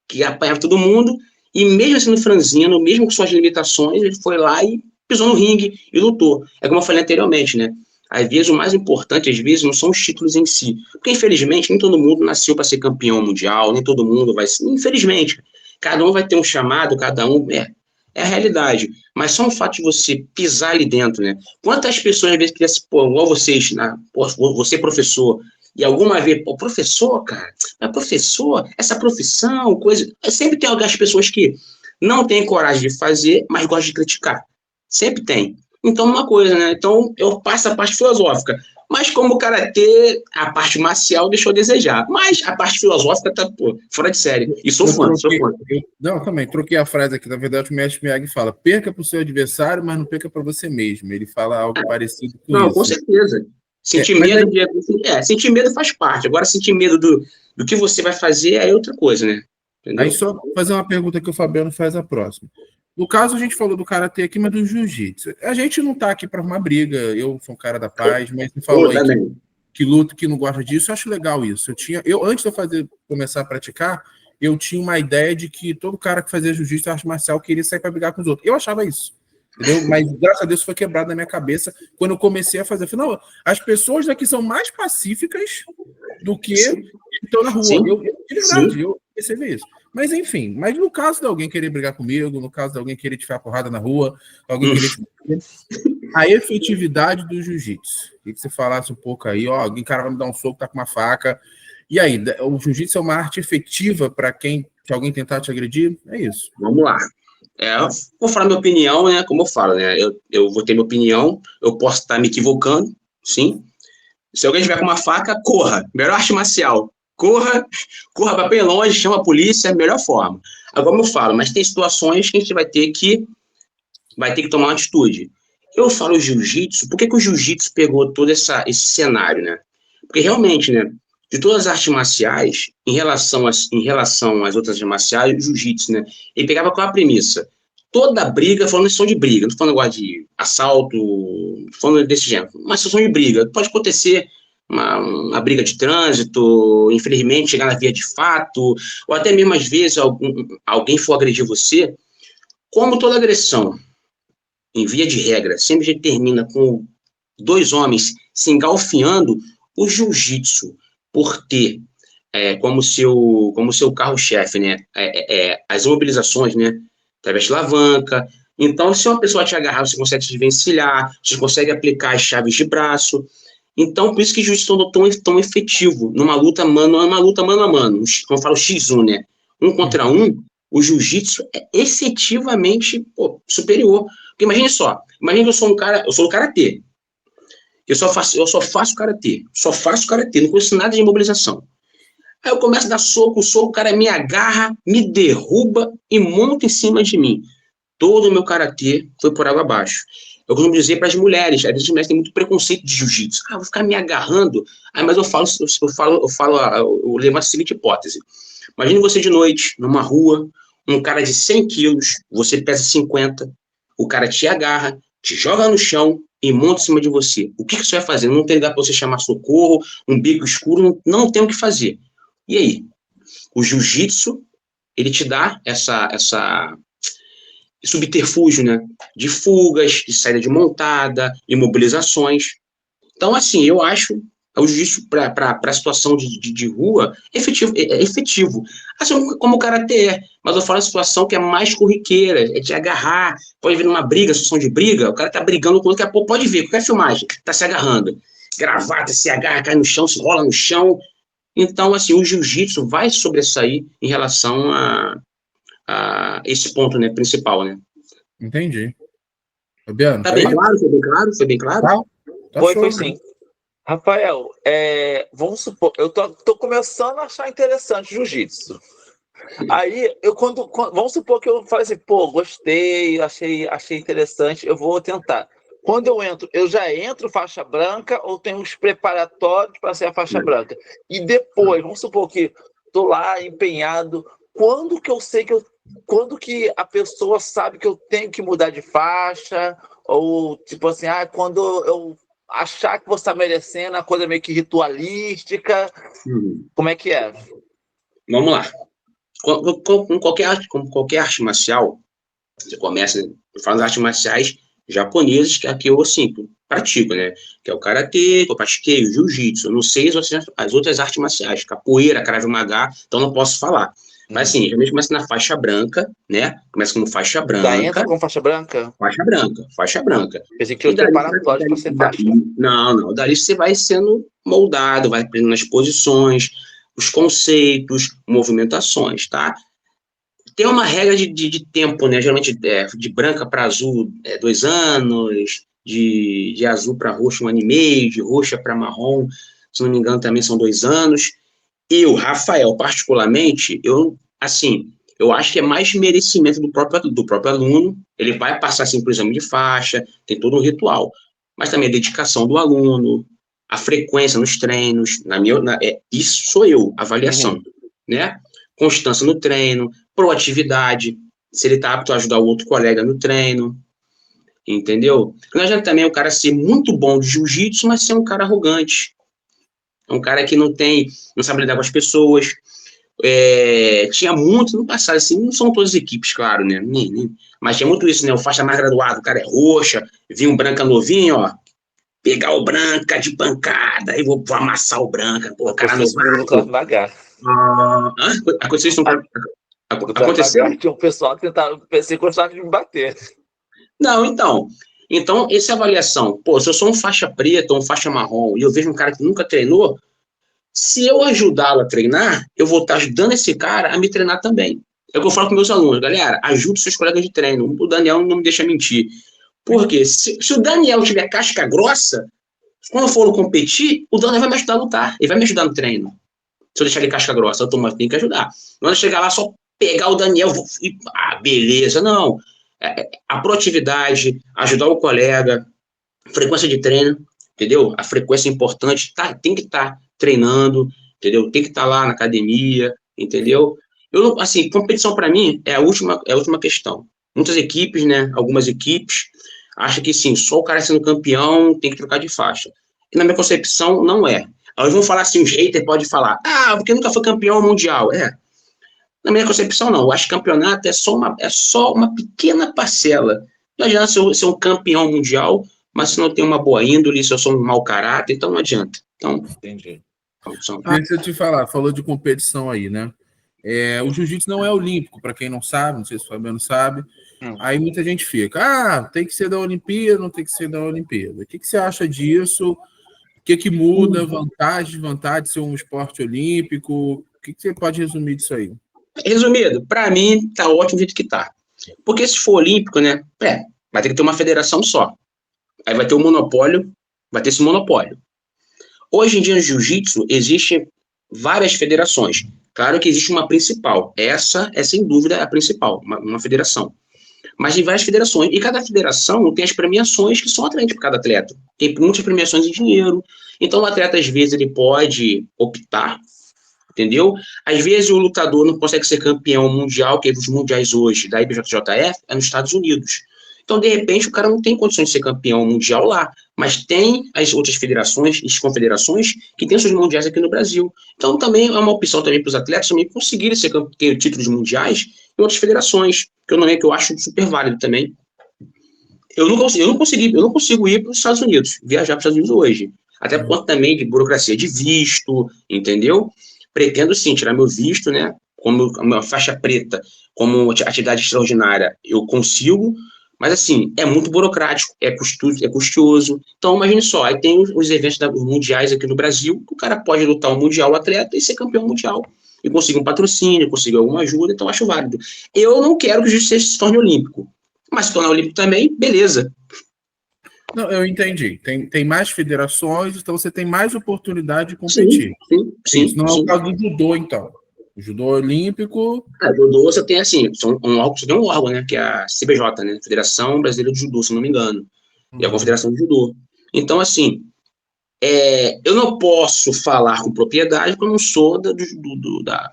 C: que apanhava todo mundo, e mesmo sendo franzino, mesmo com suas limitações, ele foi lá e pisou no ringue e lutou. É como eu falei anteriormente, né? Às vezes o mais importante, não são os títulos em si. Porque, infelizmente, nem todo mundo nasceu para ser campeão mundial, nem todo mundo vai ser. Infelizmente, cada um vai ter um chamado, cada um. É a realidade. Mas só o fato de você pisar ali dentro, né? Quantas pessoas, às vezes, queriam, igual vocês, né? Você, professor, e alguma vez, professor, cara, mas professor, essa profissão, coisa. Sempre tem algumas pessoas que não têm coragem de fazer, mas gostam de criticar. Sempre tem. Então, uma coisa, né? Então, eu passo a parte filosófica. Mas como o karatê, a parte marcial deixou a desejar. Mas a parte filosófica tá, fora de série. E sou fã.
A: Não, também, troquei a frase aqui. Na verdade, o mestre Miyagi fala, perca para o seu adversário, mas não perca para você mesmo. Ele fala algo parecido com isso.
C: Não, com certeza. Sentir medo faz parte. Agora, sentir medo do que você vai fazer é outra coisa, né? Entendeu?
A: Aí só fazer uma pergunta que o Fabiano faz a próxima. No caso, a gente falou do karatê aqui, mas do jiu-jitsu. A gente não tá aqui para arrumar briga, eu sou um cara da paz, mas você falou aí que luta, que não gosta disso, eu acho legal isso. Antes de eu começar a praticar, eu tinha uma ideia de que todo cara que fazia jiu-jitsu e arte marcial queria sair para brigar com os outros. Eu achava isso, entendeu? Mas graças a Deus foi quebrado na minha cabeça quando eu comecei a fazer. Afinal, as pessoas daqui são mais pacíficas do que estão na rua. De verdade, eu percebi isso. Mas enfim, no caso de alguém querer brigar comigo, no caso de alguém querer te dar porrada na rua, alguém querer a efetividade do jiu-jitsu. Queria que você falasse um pouco aí, alguém cara vai me dar um soco, tá com uma faca. E aí, o jiu-jitsu é uma arte efetiva para se alguém tentar te agredir? É isso.
C: Vamos lá. Vou falar minha opinião, né? Como eu falo, né? Eu vou ter minha opinião, eu posso estar me equivocando, sim. Se alguém tiver com uma faca, corra. Melhor arte marcial. Corra para bem longe, chama a polícia, é a melhor forma. Agora, como eu falo, mas tem situações que a gente vai ter que tomar uma atitude. Eu falo jiu-jitsu, por que o jiu-jitsu pegou todo esse cenário, né? Porque realmente, né, de todas as artes marciais, em relação às outras artes marciais, o jiu-jitsu, né, ele pegava com a premissa. Toda briga, falando em situação de briga, não estou falando agora de assalto, falando desse gênero, uma situação de briga, pode acontecer uma briga de trânsito, infelizmente chegar na via de fato, ou até mesmo às vezes alguém for agredir você, como toda agressão, em via de regra, sempre termina com dois homens se engalfinhando, o jiu-jitsu, por ter como seu carro-chefe, né, as imobilizações, né, através de alavanca. Então, se uma pessoa te agarrar, você consegue se desvencilhar, você consegue aplicar as chaves de braço. Então, por isso que o jiu-jitsu é tão efetivo numa luta mano a mano, como eu falo X1, né? 1 contra 1, o jiu-jitsu é efetivamente superior. Porque imagine só, que eu sou do karatê. Eu só faço karatê, não conheço nada de imobilização. Aí eu começo a dar soco, o cara me agarra, me derruba e monta em cima de mim. Todo o meu karatê foi por água abaixo. Eu costumo dizer para as mulheres, às vezes as mulheres têm muito preconceito de jiu-jitsu. Ah, vou ficar me agarrando. Ah, mas eu levo a seguinte hipótese. Imagine você de noite, numa rua, um cara de 100 quilos, você pesa 50, o cara te agarra, te joga no chão e monta em cima de você. O que você vai fazer? Não tem lugar para você chamar socorro, um bico escuro, não tem o que fazer. E aí? O jiu-jitsu, ele te dá esse subterfúgio, né? De fugas, de saída de montada, imobilizações. Então, assim, eu acho o jiu-jitsu para a situação de rua efetivo. Assim como o karatê é. Mas eu falo de situação que é mais corriqueira, é de agarrar. Pode ver numa briga, situação de briga, o cara tá brigando com o outro, daqui a pouco pode ver, qualquer filmagem, tá se agarrando. Gravata, se agarra, cai no chão, se rola no chão. Então, assim, o jiu-jitsu vai sobressair em relação a esse ponto, né, principal, né?
A: Entendi. Fabiano,
C: Tá bem claro? Foi bem claro? Foi bem claro?
B: Foi sim. Rafael, vamos supor, eu tô começando a achar interessante jiu-jitsu. Aí, vamos supor que eu falei assim, pô, gostei, achei interessante, eu vou tentar. Quando eu entro, eu já entro faixa branca ou tenho os preparatórios para ser a faixa branca? E depois, vamos supor que estou lá empenhado, quando que eu sei quando que a pessoa sabe que eu tenho que mudar de faixa? Ou tipo assim, quando eu achar que você está merecendo, a coisa meio que ritualística, como é que é?
C: Vamos lá. Com qualquer arte marcial, você começa falando das artes marciais japonesas, que aqui eu, assim, pratico, né? Que é o karatê, que eu pratiquei, o jiu-jitsu. Eu não sei as outras artes marciais, capoeira, krav maga, então não posso falar. Mas, assim, geralmente começa na faixa branca, né? Começa como faixa branca.
B: Já entra com faixa branca?
C: Faixa branca.
B: Pensei que tinha os preparatórios para ser faixa.
C: Não. Dali você vai sendo moldado, vai aprendendo as posições, os conceitos, movimentações, tá? Tem uma regra de tempo, né? Geralmente de branca para azul 2 anos, de azul para roxo 1 ano e meio, de roxa para marrom, se não me engano, também são 2 anos. Eu, Rafael, particularmente, eu acho que é mais merecimento do próprio aluno. Ele vai passar assim, por exame de faixa, tem todo um ritual. Mas também a dedicação do aluno, a frequência nos treinos, isso sou eu, avaliação, né? Constância no treino, proatividade, se ele está apto a ajudar o outro colega no treino, entendeu? Não adianta também o cara ser muito bom de jiu-jitsu, mas ser um cara arrogante. É um cara que não sabe lidar com as pessoas. Tinha muito no passado, assim, não são todas as equipes, claro, né? Mas tinha muito isso, né? O faixa mais graduado, o cara é roxa, vinha um branca novinho, ó, pegar o branca de pancada, e vou amassar o branca, pô, o cara não vai. Aconteceu isso? Aconteceu?
B: Tinha um pessoal que tentava, pensei que gostava de me bater.
C: Não, então, essa avaliação, pô, se eu sou um faixa preta ou um faixa marrom, e eu vejo um cara que nunca treinou, se eu ajudá-lo a treinar, eu vou estar ajudando esse cara a me treinar também. É o que eu falo com meus alunos, galera, ajude seus colegas de treino. O Daniel não me deixa mentir. Porque se o Daniel tiver casca grossa, quando eu for competir, o Daniel vai me ajudar a lutar, ele vai me ajudar no treino. Se eu deixar ele casca grossa, eu tenho que ajudar. Não é chegar lá só pegar o Daniel e, beleza, não. A proatividade, ajudar o colega, frequência de treino, entendeu? A frequência é importante, tem que estar treinando, entendeu? Tem que estar lá na academia, entendeu? Competição para mim é a última questão. Muitas equipes, né? Algumas equipes acham que sim, só o cara sendo campeão tem que trocar de faixa. E na minha concepção, não é. Elas vão falar assim, os haters podem falar, porque nunca foi campeão mundial. Na minha concepção, não. Eu acho que campeonato é só uma pequena parcela. Não adianta ser um campeão mundial, mas se não tem uma boa índole, se eu sou um mau caráter, então não adianta. Então,
B: entendi.
A: Deixa eu te falar, falou de competição aí, né? O jiu-jitsu não é olímpico, para quem não sabe, não sei se o Fabiano sabe. Aí muita gente fica, tem que ser da Olimpíada, não tem que ser da Olimpíada. O que você acha disso? O que muda? Vantagem, desvantagem de ser um esporte olímpico? O que você pode resumir disso aí?
C: Resumido, para mim, tá ótimo do jeito que tá. Porque se for olímpico, né, vai ter que ter uma federação só. Aí vai ter o monopólio vai ter esse monopólio. Hoje em dia, no jiu-jitsu, existem várias federações. Claro que existe uma principal. Essa é, sem dúvida, a principal, uma federação. Mas tem várias federações. E cada federação tem as premiações que são atraentes para cada atleta. Tem muitas premiações em dinheiro. Então, o atleta, às vezes, ele pode optar, entendeu? Às vezes, o lutador não consegue ser campeão mundial, que os mundiais hoje da IBJJF é nos Estados Unidos. Então, de repente, o cara não tem condições de ser campeão mundial lá, mas tem as outras federações, as confederações, que têm seus mundiais aqui no Brasil. Então, também é uma opção também para os atletas também conseguirem ter títulos mundiais em outras federações, que eu acho super válido também. Eu não consigo ir para os Estados Unidos, viajar para os Estados Unidos hoje. Até por conta também de burocracia de visto, entendeu? Pretendo sim tirar meu visto, né? Como uma faixa preta, como atividade extraordinária, eu consigo. Mas, assim, é muito burocrático, é custoso. Então, imagine só, aí tem os eventos mundiais aqui no Brasil, que o cara pode lutar um mundial, o atleta, e ser campeão mundial. E conseguir um patrocínio, conseguir alguma ajuda, então acho válido. Eu não quero que o jiu-jitsu se torne olímpico. Mas se tornar olímpico também, beleza.
A: Não, eu entendi. Tem mais federações, então você tem mais oportunidade de competir.
C: Sim.
A: Isso não é o caso do judô, então. O judô olímpico...
C: O judô você tem, assim, você tem um órgão, né, que é a CBJ, né, Federação Brasileira de Judô, se não me engano, e a Confederação de Judô. Então, assim, eu não posso falar com propriedade porque eu não sou da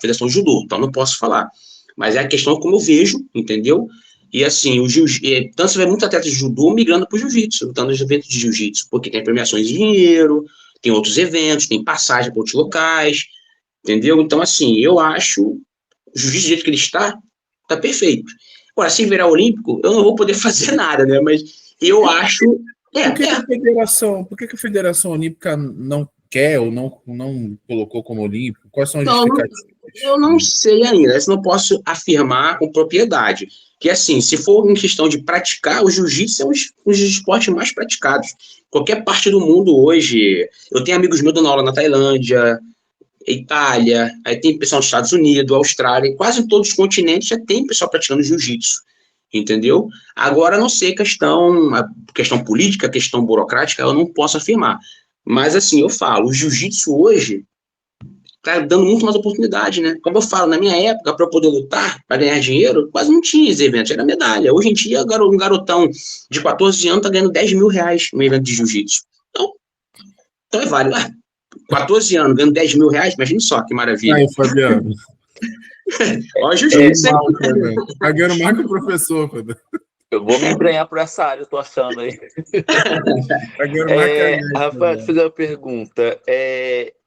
C: Federação de Judô, então não posso falar. Mas é a questão como eu vejo, entendeu? E, assim, tanto você vê muitos atletas de judô migrando para o jiu-jitsu, lutando nos eventos de jiu-jitsu, porque tem premiações de dinheiro, tem outros eventos, tem passagem para outros locais, entendeu? Então, assim, eu acho o jiu-jitsu do jeito que ele está perfeito. Agora, se virar olímpico, eu não vou poder fazer nada, né? Mas eu acho...
A: Por que a Federação Olímpica não quer ou não colocou como olímpico? Quais são as justificativas?
C: Eu não sei ainda, eu não posso afirmar com propriedade. Que, assim, se for em questão de praticar, o jiu-jitsu é um dos esportes mais praticados. Qualquer parte do mundo hoje... Eu tenho amigos meus dando aula na Tailândia, Itália, aí tem pessoal dos Estados Unidos, Austrália, quase em todos os continentes já tem pessoal praticando jiu-jitsu, entendeu? Agora, não sei a questão política, a questão burocrática, eu não posso afirmar. Mas, assim, eu falo, o jiu-jitsu hoje está dando muito mais oportunidade, né? Como eu falo, na minha época, para eu poder lutar, para ganhar dinheiro, quase não tinha esse evento, era medalha. Hoje em dia, um garotão de 14 anos está ganhando R$10 mil no evento de jiu-jitsu. Então é válido. 14 anos, ganhando R$10 mil, imagine só que maravilha.
A: Aí, Fabiano.
C: Olha o jiu-jitsu.
A: Tá ganhando mais que o professor, Fabiano.
B: Eu vou me embrenhar por essa área, eu tô achando aí.
A: Tá ganhando mais que a gente,
B: Rafael, te fazer uma pergunta.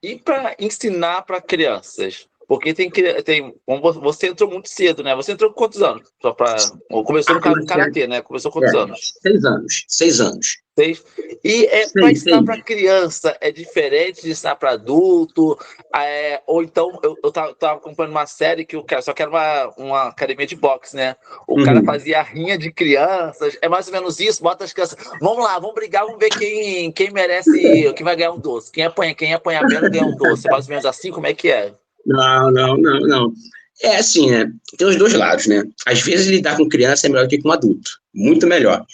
B: E para ensinar para crianças? Porque você entrou muito cedo, né? Você entrou com quantos anos? Começou no karatê, né? Começou com quantos anos?
C: 6 anos.
B: 6. E para ensinar para criança é diferente de ensinar para adulto? Ou então, eu tava acompanhando uma série que o cara, só que era uma academia de boxe, né? O cara fazia rinha de crianças, é mais ou menos isso, bota as crianças, vamos lá, vamos brigar, vamos ver quem merece, quem vai ganhar um doce. Quem apanhar menos ganha um doce. É mais ou menos assim, como é que é?
C: Não. É assim, né? Tem os dois lados, né? Às vezes lidar com criança é melhor do que com adulto. Muito melhor.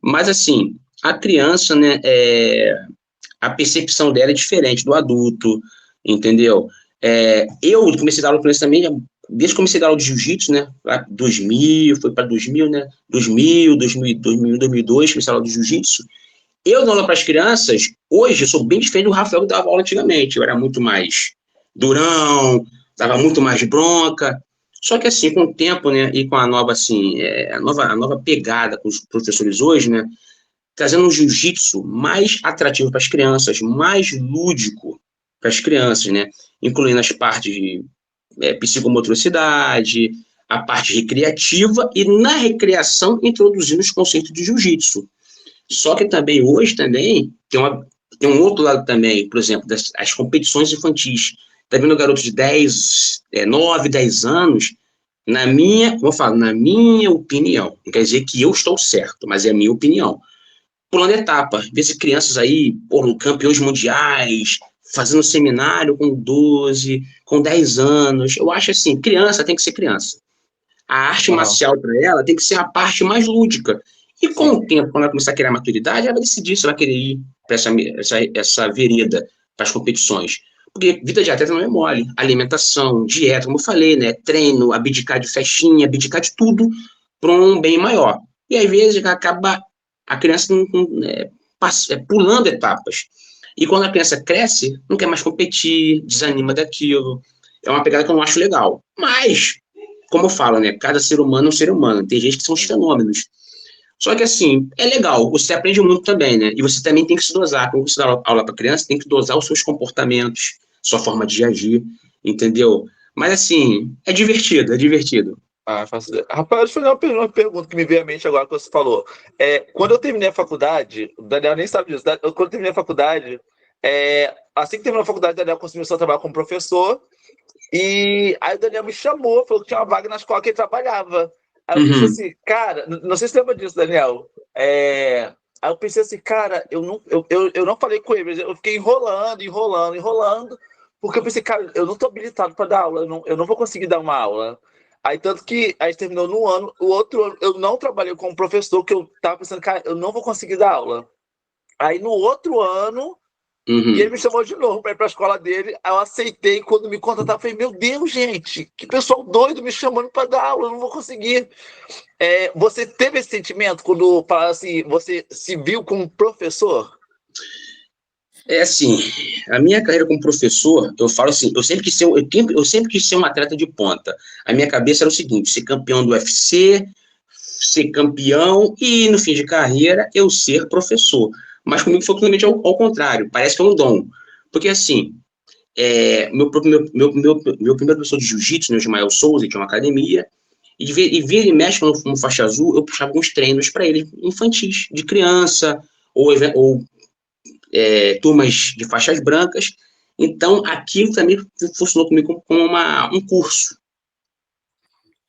C: Mas, assim, a criança, né, a percepção dela é diferente do adulto, entendeu? Eu comecei a dar aula com criança também, desde que comecei a dar aula de jiu-jitsu, né? 2000, foi para 2000, né? 2002, comecei a dar aula de jiu-jitsu. Eu dou aula para as crianças, hoje eu sou bem diferente do Rafael que dava aula antigamente. Eu era muito mais durão, dava muito mais bronca. Só que, assim, com o tempo, né, e com a nova, assim, a nova pegada com os professores hoje, né, trazendo um jiu-jitsu mais atrativo para as crianças, mais lúdico para as crianças, né, incluindo as partes de psicomotricidade, a parte recreativa, e na recreação introduzindo os conceitos de jiu-jitsu. Só que também, hoje, também, tem um outro lado também, por exemplo, as competições infantis. Está vendo garotos de 9, 10 anos, na minha opinião, não quer dizer que eu estou certo, mas é a minha opinião, pulando etapa, vê se crianças aí, campeões mundiais, fazendo seminário com 12, com 10 anos, eu acho assim, criança tem que ser criança. A arte marcial para ela tem que ser a parte mais lúdica. E com o tempo, quando ela começar a criar maturidade, ela vai decidir se ela vai querer ir para essa vereda, para as competições. Porque vida de atleta não é mole. Alimentação, dieta, como eu falei, né? Treino, abdicar de festinha, abdicar de tudo para um bem maior. E às vezes acaba a criança pulando etapas. E quando a criança cresce, não quer mais competir, desanima daquilo. É uma pegada que eu não acho legal. Mas, como eu falo, né? Cada ser humano é um ser humano. Tem gente que são os fenômenos. Só que, assim, é legal, você aprende muito também, né? E você também tem que se dosar. Quando você dá aula para criança, tem que dosar os seus comportamentos, sua forma de agir, entendeu? Mas, assim, é divertido, é divertido.
B: Faço ideia. Rapaz, deixa eu fazer uma pergunta que me veio à mente agora que você falou. Quando eu terminei a faculdade, o Daniel nem sabe disso, quando eu terminei a faculdade, assim que terminou a faculdade, o Daniel começou a trabalhar como professor, e aí o Daniel me chamou, falou que tinha uma vaga na escola que ele trabalhava. Aí eu pensei assim, cara, não sei se você lembra disso, Daniel. Aí eu pensei assim, cara, eu não falei com ele, mas eu fiquei enrolando, porque eu pensei, cara, eu não tô habilitado para dar aula, eu não vou conseguir dar uma aula. Aí, tanto que a gente terminou no ano, o outro ano eu não trabalhei como professor, que eu tava pensando, cara, eu não vou conseguir dar aula. Aí no outro ano, e ele me chamou de novo para ir para a escola dele, aí eu aceitei, quando me contrataram, eu falei, meu Deus, gente, que pessoal doido me chamando para dar aula, eu não vou conseguir. Você teve esse sentimento quando falaram assim, você se viu como professor?
C: É assim, a minha carreira como professor, eu falo assim, eu sempre quis ser um atleta de ponta. A minha cabeça era o seguinte, ser campeão do UFC, ser campeão e, no fim de carreira, eu ser professor. Mas comigo foi totalmente ao contrário, parece que é um dom. Porque, assim, meu primeiro professor de jiu-jitsu, né, o Ismael Souza, tinha uma academia, e vira e mexe no faixa azul, eu puxava alguns treinos para ele, infantis, de criança, ou turmas de faixas brancas. Então, aquilo também funcionou comigo como um curso.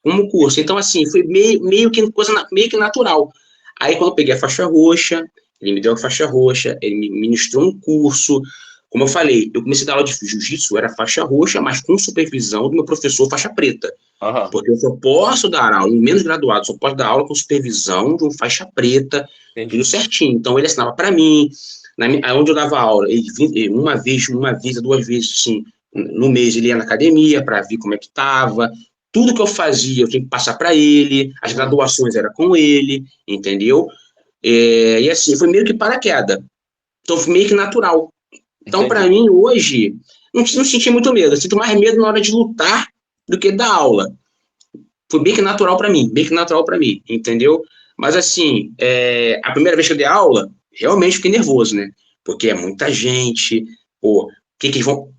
C: Como curso. Então, assim, foi meio que natural. Aí, quando eu peguei a faixa roxa, ele me deu a faixa roxa, ele me ministrou um curso. Como eu falei, eu comecei a dar aula de jiu-jitsu, era faixa roxa, mas com supervisão do meu professor faixa preta.
B: Uhum.
C: Porque eu só posso dar aula, em menos graduado, só posso dar aula com supervisão de um faixa preta, tudo certinho. Então, ele assinava para mim, onde eu dava aula, uma vez, duas vezes, assim, no mês ele ia na academia para ver como é que estava. Tudo que eu fazia, eu tinha que passar para ele, as graduações era com ele, entendeu? E assim, foi meio que paraquedas. Então, foi meio que natural. Então, para mim, hoje, não senti muito medo. Eu sinto mais medo na hora de lutar do que dar aula. Foi bem que natural para mim, entendeu? Mas, assim, a primeira vez que eu dei aula, realmente fiquei nervoso, né? Porque é muita gente, pô, o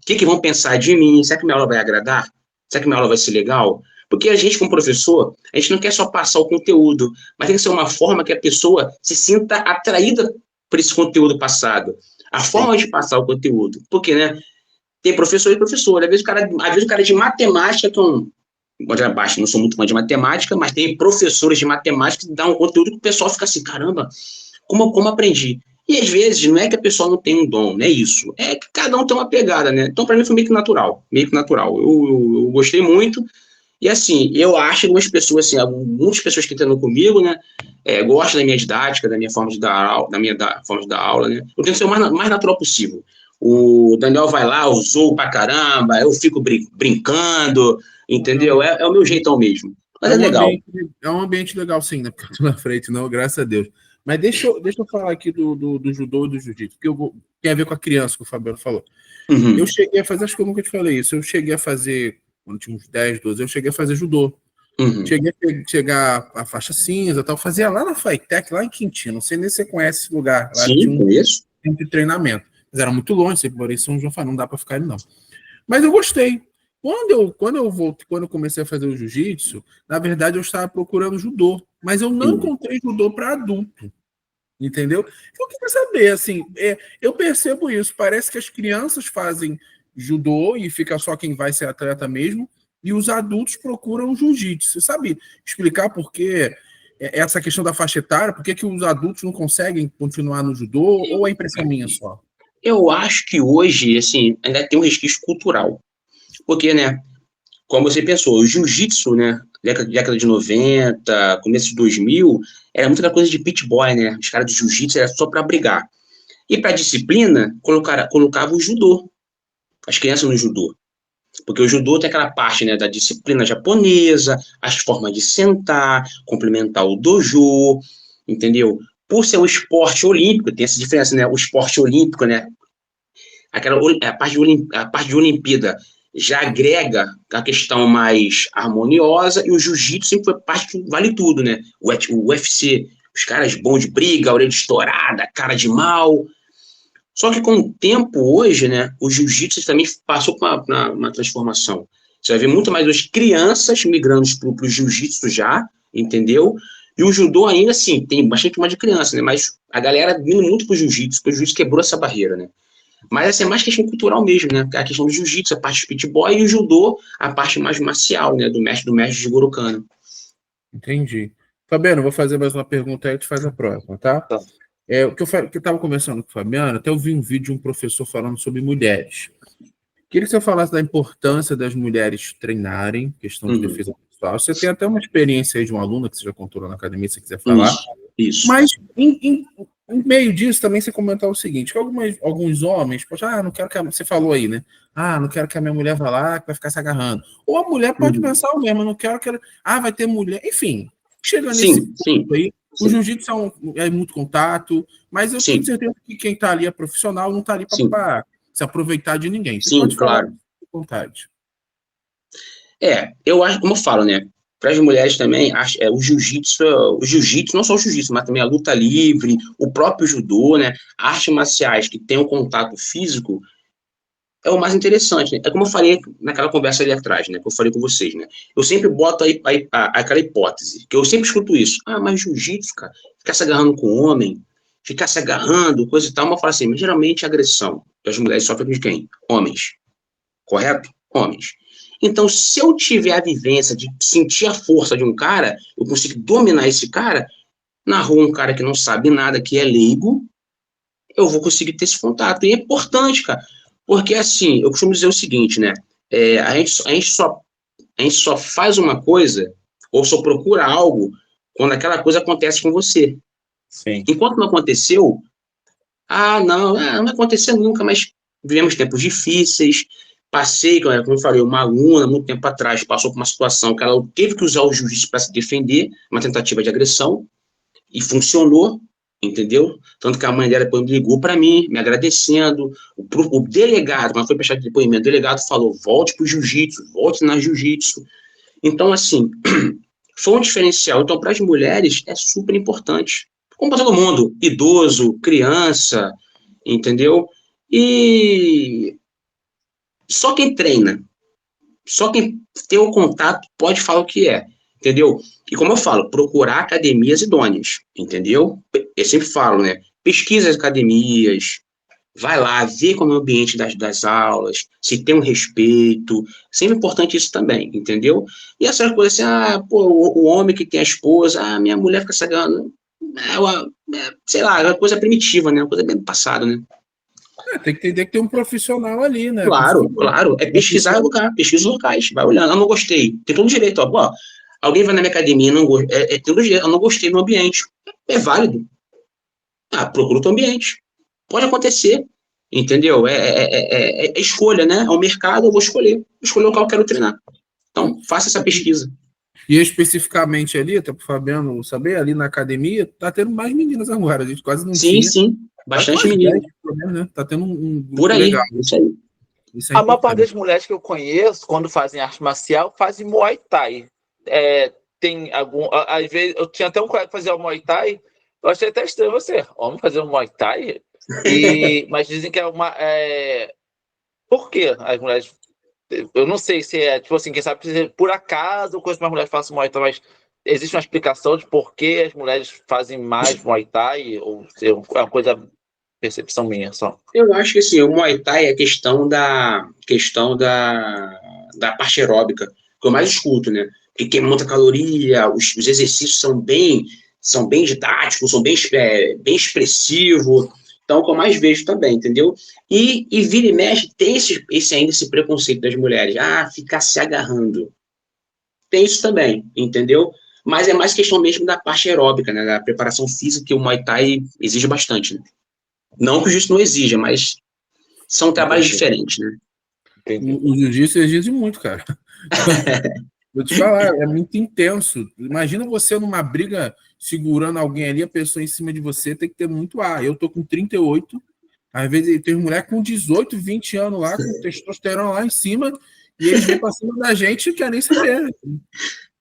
C: que vão pensar de mim? Será que minha aula vai agradar? Será que minha aula vai ser legal? Porque a gente, como professor, a gente não quer só passar o conteúdo, mas tem que ser uma forma que a pessoa se sinta atraída por esse conteúdo passado. A forma de passar o conteúdo. Porque, né, tem professor e professor. Às vezes o cara é de matemática, que é não sou muito fã de matemática, mas tem professores de matemática que dão um conteúdo que o pessoal fica assim, caramba, como aprendi? E às vezes não é que a pessoa não tem um dom, não é isso. É que cada um tem uma pegada, né? Então, para mim, foi meio que natural. Eu gostei muito. E assim, eu acho que algumas pessoas, assim, muitas pessoas que treinam comigo, né, gostam da minha didática, da minha forma de dar aula, forma de dar aula, né? Eu tento ser o mais natural possível. O Daniel vai lá, eu zoo pra caramba, eu fico brincando, entendeu? É o meu jeitão mesmo. Mas é legal.
A: É um ambiente legal, sim, né? Porque eu tô na frente, não, graças a Deus. Mas deixa eu falar aqui do judô e do jiu-jitsu, porque tem a ver com a criança, que o Fabiano falou.
C: Uhum.
A: Eu cheguei a fazer, acho que eu nunca te falei isso, eu cheguei a fazer, quando tinha uns 10, 12, eu cheguei a fazer judô.
C: Uhum.
A: Cheguei a chegar a faixa cinza e tal, fazia lá na Fitec, lá em Quintino, não sei nem se você conhece esse lugar. Lá
C: Sim, conheço.
A: Tempo de treinamento. Mas era muito longe, sempre morei em São João, não dá para ficar ali não. Mas eu gostei. Quando eu comecei a fazer o jiu-jitsu, na verdade eu estava procurando judô, mas eu não encontrei judô para adulto, entendeu? Eu queria saber, assim, eu percebo isso, parece que as crianças fazem judô e fica só quem vai ser atleta mesmo, e os adultos procuram jiu-jitsu. Você sabe explicar por que essa questão da faixa etária, por que os adultos não conseguem continuar no judô, ou é impressão minha só?
C: Eu acho que hoje, assim, ainda tem um resquício cultural. Porque, né, como você pensou, o jiu-jitsu, né, década de 90, começo de 2000, era muita coisa de pit boy, né, os caras de jiu-jitsu era só para brigar. E para disciplina, colocava o judô, as crianças no judô. Porque o judô tem aquela parte, né, da disciplina japonesa, as formas de sentar, complementar o dojo, entendeu? Por ser um esporte olímpico, tem essa diferença, né, o esporte olímpico, né, a parte de Olimpíada já agrega a questão mais harmoniosa, e o jiu-jitsu sempre foi parte que vale tudo, né? O UFC, os caras bons de briga, a orelha estourada, cara de mal. Só que com o tempo, hoje, né, o jiu-jitsu também passou por uma transformação. Você vai ver muito mais as crianças migrando para o jiu-jitsu já, entendeu? E o judô ainda, assim, tem bastante mais de criança, né? Mas a galera vindo muito para o jiu-jitsu, porque o jiu-jitsu quebrou essa barreira, né? Mas essa é mais questão cultural mesmo, né? A questão do jiu-jitsu, a parte de pit boy, e o judô, a parte mais marcial, né? Do mestre Jigoro Kano.
A: Entendi. Fabiano, vou fazer mais uma pergunta aí, tu faz a próxima, tá?
B: Tá.
A: O que eu estava conversando com o Fabiano, até eu vi um vídeo de um professor falando sobre mulheres. Queria que você falasse da importância das mulheres treinarem, questão de defesa pessoal. Você tem até uma experiência aí de uma aluna que você já contou lá na academia, se você quiser falar.
C: Isso.
A: Mas, em meio disso, também você comentar o seguinte, que alguns homens, poxa, não quero que você falou aí, né? Não quero que a minha mulher vá lá, que vai ficar se agarrando. Ou a mulher pode pensar o mesmo, não quero que ela... vai ter mulher... Enfim, chega nesse ponto aí. O jiu-jitsu é muito contato, mas eu tenho certeza que quem está ali é profissional, não está ali para se aproveitar de ninguém. Você pode falar com vontade.
C: Eu acho, como eu falo, né? Para as mulheres também, o jiu-jitsu, não só o jiu-jitsu, mas também a luta livre, o próprio judô, né? Artes marciais que têm um contato físico é o mais interessante, né? É como eu falei naquela conversa ali atrás, né? Que eu falei com vocês, né? Eu sempre boto aí aquela hipótese, que eu sempre escuto isso. Mas jiu-jitsu, cara, ficar se agarrando com o homem, ficar se agarrando, coisa e tal, mas eu falo assim, mas geralmente a agressão das mulheres sofrem de quem? Homens. Correto? Homens. Então, se eu tiver a vivência de sentir a força de um cara, eu consigo dominar esse cara, na rua um cara que não sabe nada, que é leigo, eu vou conseguir ter esse contato. E é importante, cara, porque assim, eu costumo dizer o seguinte, né, a gente só faz uma coisa, ou só procura algo, quando aquela coisa acontece com você.
B: Sim.
C: Enquanto não aconteceu, não vai acontecer nunca, mas vivemos tempos difíceis. Passei, como eu falei, uma aluna, muito tempo atrás, passou por uma situação que ela teve que usar o jiu-jitsu para se defender, uma tentativa de agressão, e funcionou, entendeu? Tanto que a mãe dela depois me ligou para mim, me agradecendo. O delegado, quando foi prestar depoimento, o delegado falou, volte para o jiu-jitsu, volte na jiu-jitsu. Então, assim, foi um diferencial. Então, para as mulheres, é super importante. Como para todo mundo, idoso, criança, entendeu? E só quem treina, só quem tem o contato pode falar o que é, entendeu? E como eu falo, procurar academias idôneas, entendeu? Eu sempre falo, né? Pesquisa as academias, vai lá, vê como é o ambiente das aulas, se tem um respeito, sempre importante isso também, entendeu? E essas coisas assim, o homem que tem a esposa, minha mulher fica sagando, sei lá, é uma coisa primitiva, né? Uma coisa bem do passado, né?
A: Tem que entender que tem um profissional ali, né?
C: Claro. É pesquisar o lugar, pesquisa os locais, vai olhando. Eu não gostei. Tem todo direito, alguém vai na minha academia, não todo direito, eu não gostei do ambiente. É válido. Procura o teu ambiente. Pode acontecer, entendeu? É escolha, né? É um mercado, eu vou escolher o local que eu quero treinar. Então, faça essa pesquisa.
A: E especificamente ali, até para o Fabiano saber, ali na academia, tá tendo mais meninas agora. A gente quase não tinha.
C: Sim. Bastante meninas.
A: Né? Tá tendo um grupo
C: por aí,
A: legal.
C: Isso aí.
A: Isso é
B: a maior parte
A: importante.
B: das mulheres que eu conheço, quando fazem arte marcial, fazem Muay Thai. Tem algum... Às vezes, eu tinha até um colega que fazia o Muay Thai, eu achei até estranho você. Homem fazer um Muay Thai? Mas dizem que é uma... Por que as mulheres... Eu não sei se é, tipo assim, quem sabe se por acaso eu conheço mais mulheres que façam Muay Thai, mas existe uma explicação de por que as mulheres fazem mais Muay Thai? Ou é uma coisa... percepção minha só.
C: Eu acho que assim, o Muay Thai é a questão da parte aeróbica, que eu mais escuto, né? Porque queima muita caloria, os exercícios são bem didáticos, são bem expressivos. Então, é o que eu mais vejo também, entendeu? E vira e mexe, tem esse preconceito das mulheres. Ficar se agarrando. Tem isso também, entendeu? Mas é mais questão mesmo da parte aeróbica, né? Da preparação física que o Muay Thai exige bastante, né? Não que o Jiu-Jitsu não exija, mas são trabalhos diferentes, né?
A: O Jiu-Jitsu exige muito, cara. Vou te falar, é muito intenso. Imagina você numa briga segurando alguém ali, a pessoa em cima de você tem que ter muito ar. Eu tô com 38, às vezes tem mulher com 18, 20 anos lá, com testosterona lá em cima, e eles vêm pra cima da gente e querem nem saber.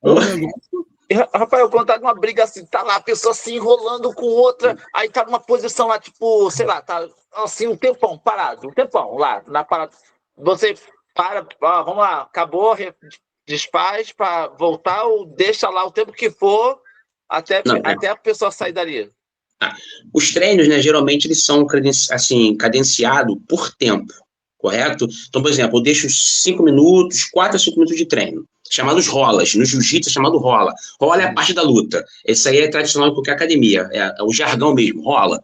A: É um negócio.
B: Rafael, quando tá numa briga assim, tá lá a pessoa se enrolando com outra, aí tá numa posição lá, tipo, sei lá, tá assim um tempão parado, um tempão lá, na parada. Você para, vamos lá, acabou, desfaz para voltar ou deixa lá o tempo que for até a pessoa sair dali.
C: Os treinos, né, geralmente eles são cadenciados por tempo, correto? Então, por exemplo, eu deixo 5 minutos, 4 a 5 minutos de treino, chamados rolas. No jiu-jitsu é chamado rola. Rola é a parte da luta. Esse aí é tradicional em qualquer academia, é o jargão mesmo, rola.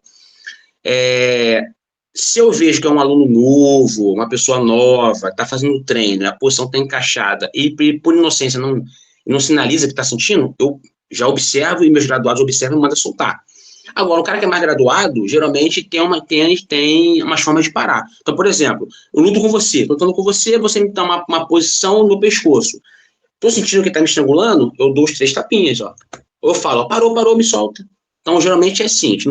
C: Se eu vejo que é um aluno novo, uma pessoa nova, está fazendo treino, a posição está encaixada, e por inocência não sinaliza que está sentindo, eu já observo e meus graduados observam e mandam soltar. Agora, o cara que é mais graduado, geralmente tem umas formas de parar. Então, por exemplo, eu luto com você, estou lutando com você, você me dá uma posição no pescoço. Estou sentindo que está me estrangulando, eu dou os 3 tapinhas, ó. Ou eu falo, ó, parou, me solta. Então, geralmente é assim, a gente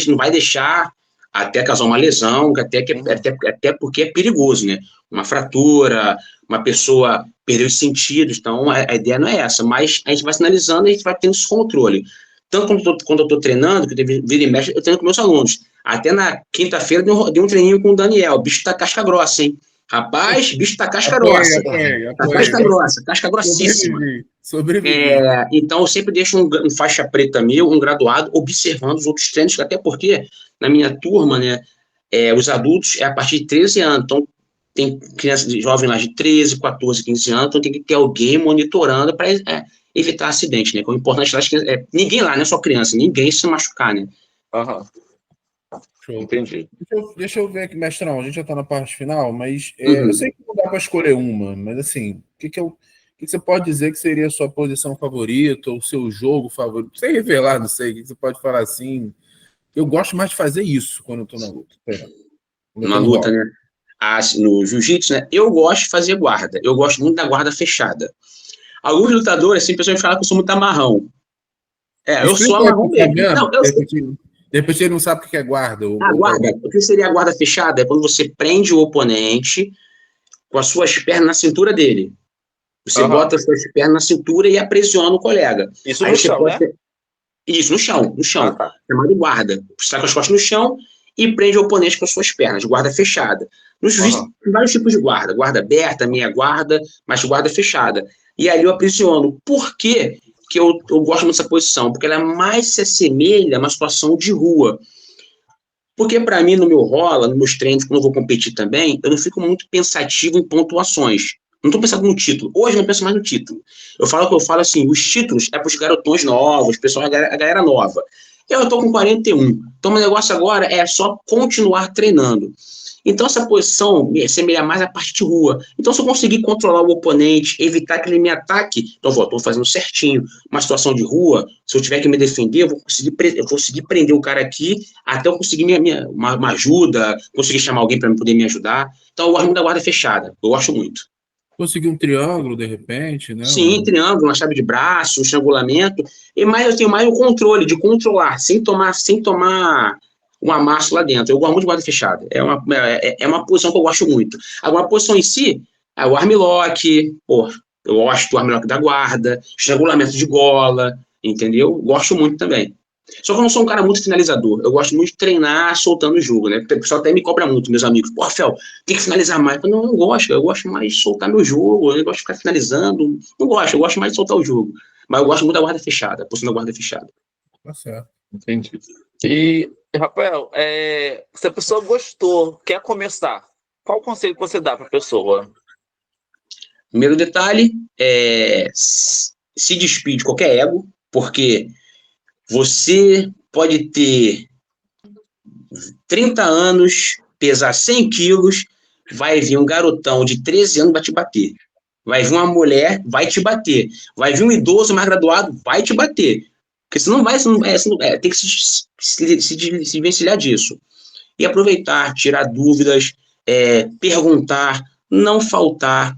C: não vai deixar até causar uma lesão, até porque é perigoso, né? Uma fratura, uma pessoa perder os sentidos, então a ideia não é essa, mas a gente vai sinalizando e a gente vai tendo esse controle. Tanto quando eu estou treinando, que vira e mexe, eu treino com meus alunos. Até na quinta-feira dei um treininho com o Daniel, o bicho tá casca grossa, hein? Rapaz, bicho tá casca grossa. Tá casca grossa, casca grossíssima.
A: Sobrevivi.
C: Então, eu sempre deixo um faixa preta meu, um graduado, observando os outros treinos, até porque na minha turma, né, os adultos é a partir de 13 anos, então tem crianças jovens lá de 13, 14, 15 anos, então tem que ter alguém monitorando para evitar acidente, né? O importante é ninguém lá, não é só criança, ninguém se machucar, né?
A: Show.
B: Entendi.
A: Deixa eu ver aqui, mestrão, a gente já está na parte final, mas eu sei que não dá para escolher uma, mas assim, o que você pode dizer que seria a sua posição favorita, ou o seu jogo favorito? Sem revelar, não sei, o que você pode falar assim? Eu gosto mais de fazer isso quando eu estou na luta.
C: Na luta, né? No jiu-jitsu, né? Eu gosto de fazer guarda, eu gosto muito da guarda fechada. Alguns lutadores, assim, pessoas falam que eu sou muito amarrão. Eu sou amarrão mesmo. Não,
A: de repente ele não sabe o que é guarda.
C: Guarda, o que seria a guarda fechada? É quando você prende o oponente com as suas pernas na cintura dele. Você bota as suas pernas na cintura e aprisiona o colega.
B: Isso no chão, né?
C: Isso, no chão. Chamado guarda. Você está com as costas no chão e prende o oponente com as suas pernas. Guarda fechada. Nos jiu-jitsu tem vários tipos de guarda. Guarda aberta, meia guarda, mas guarda fechada. E ali eu aprisiono. Por quê que eu gosto dessa posição? Porque ela mais se assemelha a uma situação de rua. Porque, para mim, no meu rola, nos meus treinos, quando eu vou competir também, eu não fico muito pensativo em pontuações. Não estou pensando no título. Hoje eu não penso mais no título. Eu falo assim, os títulos é para os garotões novos, a galera nova. Eu estou com 41. Então, o meu negócio agora é só continuar treinando. Então, essa posição me assemelha mais à parte de rua. Então, se eu conseguir controlar o oponente, evitar que ele me ataque, então eu estou fazendo certinho. Uma situação de rua, se eu tiver que me defender, eu vou conseguir prender o cara aqui até eu conseguir uma ajuda, conseguir chamar alguém para poder me ajudar. Então, eu gosto muito da guarda fechada. Eu gosto muito.
A: Conseguir um triângulo, de repente, né?
C: Sim, triângulo, uma chave de braço, um estrangulamento. E mais eu tenho mais o controle, de controlar, sem tomar um amasso lá dentro. Eu gosto muito de guarda fechada. É uma posição que eu gosto muito. Agora, a posição em si, é o armlock, eu gosto do armlock da guarda, estrangulamento de gola, entendeu? Gosto muito também. Só que eu não sou um cara muito finalizador. Eu gosto muito de treinar soltando o jogo, né? O pessoal até me cobra muito, meus amigos. Pô, Rafael, tem que finalizar mais. Eu não gosto. Eu gosto mais de soltar meu jogo. Eu não gosto de ficar finalizando. Não gosto. Eu gosto mais de soltar o jogo. Mas eu gosto muito da guarda fechada, a posição da guarda fechada.
A: Tá certo.
B: Entendi. E, Rafael, se a pessoa gostou, quer começar, qual conselho você dá para a pessoa?
C: Primeiro detalhe é se despir de qualquer ego, porque você pode ter 30 anos, pesar 100 quilos, vai vir um garotão de 13 anos vai te bater. Vai vir uma mulher, vai te bater. Vai vir um idoso mais graduado, vai te bater. Porque você não vai, tem que se desvencilhar disso. E aproveitar, tirar dúvidas, perguntar, não faltar,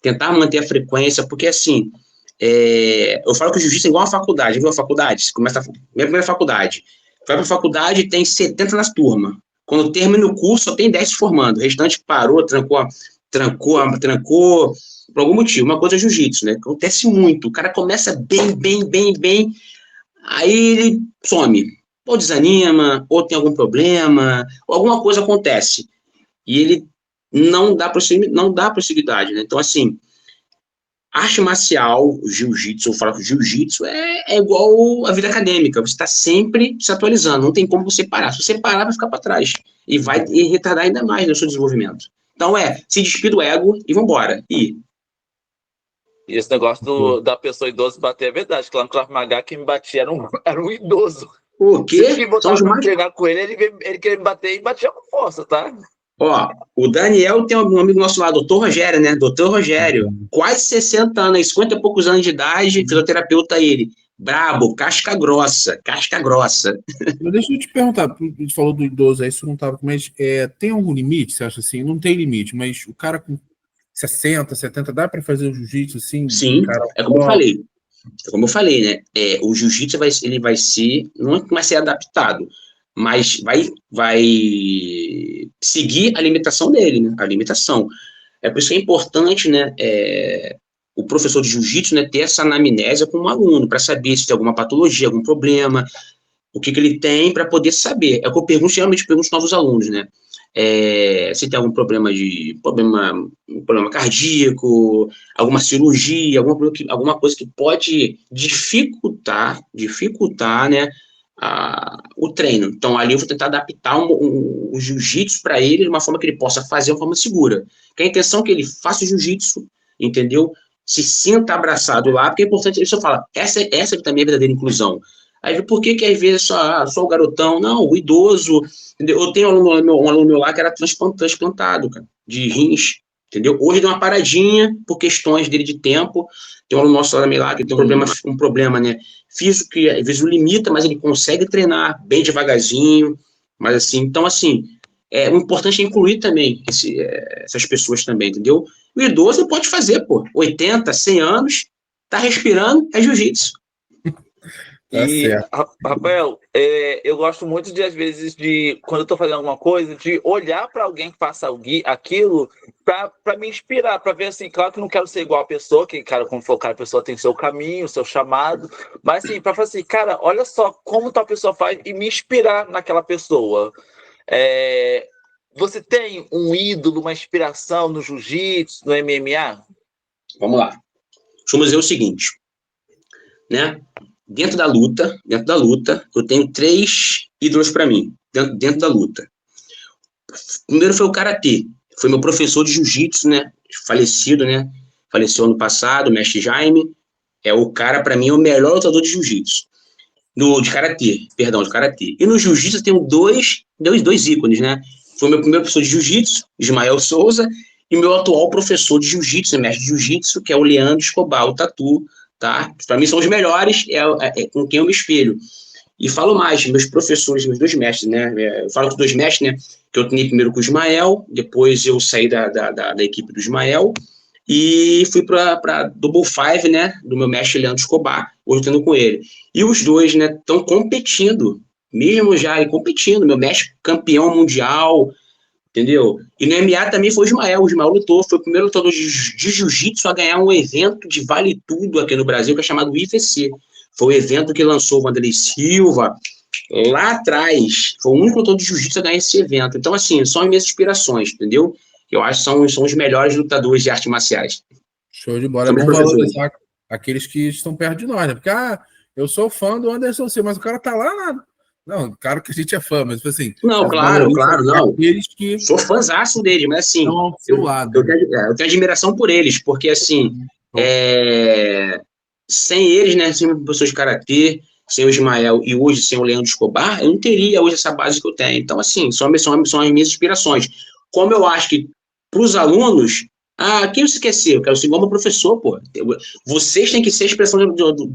C: tentar manter a frequência, porque assim, eu falo que o jiu-jitsu é igual a faculdade, viu a faculdade? Você começa minha primeira faculdade. Vai para a faculdade e tem 70 nas turmas. Quando termina o curso, só tem 10 se formando. O restante parou, trancou por algum motivo. Uma coisa é jiu-jitsu, né? Acontece muito. O cara começa bem, aí ele some. Ou desanima, ou tem algum problema, ou alguma coisa acontece. E ele não dá prosseguidade, né? Então, assim, arte marcial, jiu-jitsu, eu falo que o jiu-jitsu é igual a vida acadêmica, você está sempre se atualizando, não tem como você parar. Se você parar, vai ficar para trás e vai retardar ainda mais no seu desenvolvimento. Então se despir do ego e vambora. E
B: esse negócio da pessoa idosa bater é verdade, que lá no Krav Maga quem me batia era um idoso.
C: O quê?
B: Se botar pra pegar com ele queria me bater e batia com força, tá?
C: Ó, o Daniel tem um amigo nosso lá, doutor Rogério, né? Doutor Rogério, quase 60 anos, 50 e poucos anos de idade, fisioterapeuta ele. Brabo, casca grossa.
A: Mas deixa eu te perguntar, a gente falou do idoso aí, isso não estava, mas tem algum limite, você acha assim? Não tem limite, mas o cara com 60, 70, dá para fazer o jiu-jitsu assim?
C: Sim,
A: cara,
C: como eu falei, né? O jiu-jitsu ele vai ser, não vai ser adaptado, mas vai seguir a limitação dele, né? A limitação. É por isso que é importante, né? O professor de jiu-jitsu, né, ter essa anamnésia com o aluno, para saber se tem alguma patologia, algum problema, o que ele tem, para poder saber. É o que eu pergunto, geralmente pergunto aos novos alunos, né? Se tem algum problema cardíaco, alguma cirurgia, alguma coisa que pode dificultar, né, o treino. Então, ali eu vou tentar adaptar o jiu-jitsu para ele de uma forma que ele possa fazer de uma forma segura. Que a intenção é que ele faça o jiu-jitsu, entendeu? Se sinta abraçado lá, porque é importante, ele só fala, essa que também é a verdadeira inclusão. Aí, por que às vezes só o garotão? Não, o idoso, entendeu? Eu tenho um aluno meu lá que era transplantado, cara, de rins, entendeu? Hoje deu uma paradinha por questões dele de tempo. Tem um aluno nosso lá que tem um problema, né, físico que às vezes o limita, mas ele consegue treinar bem devagarzinho, mas assim, então assim, o importante é incluir também essas pessoas também, entendeu? O idoso pode fazer, 80, 100 anos, tá respirando, é jiu-jitsu.
B: E, Rafael, eu gosto muito de, às vezes, quando eu tô fazendo alguma coisa, de olhar para alguém que faça aquilo para me inspirar, para ver assim, claro que não quero ser igual a pessoa, que, cara, como for, a pessoa tem seu caminho, seu chamado, mas assim, para falar assim, cara, olha só como tal pessoa faz e me inspirar naquela pessoa. Você tem um ídolo, uma inspiração no jiu-jitsu, no MMA?
C: Vamos lá. Vamos dizer o seguinte, né? Dentro da luta, eu tenho 3 ídolos para mim, dentro da luta. Primeiro foi o Karatê, foi meu professor de jiu-jitsu, né? Falecido, né? Faleceu ano passado, o mestre Jaime. O cara, para mim, é o melhor lutador de jiu-jitsu. De karatê. E no jiu-jitsu eu tenho dois ícones, né? Foi meu primeiro professor de jiu-jitsu, Ismael Souza, e meu atual professor de jiu-jitsu, mestre de jiu-jitsu, que é o Leandro Escobar, o Tatu, tá? Para mim são os melhores, com quem eu me espelho. E falo mais, meus professores, meus 2 mestres, né? Eu falo com os 2 mestres, né? Que eu treinei primeiro com o Ismael, depois eu saí da equipe do Ismael e fui para Double Five, né? Do meu mestre Leandro Escobar, hoje eu treino com ele. E os 2, né? Estão competindo, mesmo já competindo. Meu mestre campeão mundial, entendeu? E no MMA também foi o Ismael lutou, foi o primeiro lutador de jiu-jitsu a ganhar um evento de vale tudo aqui no Brasil, que é chamado IFC. Foi o evento que lançou o Vanderlei Silva, lá atrás, foi o único lutador de jiu-jitsu a ganhar esse evento. Então, assim, são as minhas inspirações, entendeu? Eu acho que são os melhores lutadores de artes marciais.
A: Show de bola. É bom valorizar aqueles que estão perto de nós, né? Porque, eu sou fã do Anderson Silva, mas o cara tá lá. Não, claro que a gente é fã, mas assim...
C: Não, claro, não.
A: Aqueles que...
C: Sou fãzaço deles, mas assim...
A: Estão ao seu lado.
C: Eu tenho admiração por eles, porque assim... sem eles, né, sem professor de karatê, sem o Ismael e hoje sem o Leandro Escobar, eu não teria hoje essa base que eu tenho. Então, assim, são as minhas inspirações. Como eu acho que para os alunos, quem você quer ser? Eu quero ser igual meu professor, pô. Vocês têm que ser a expressão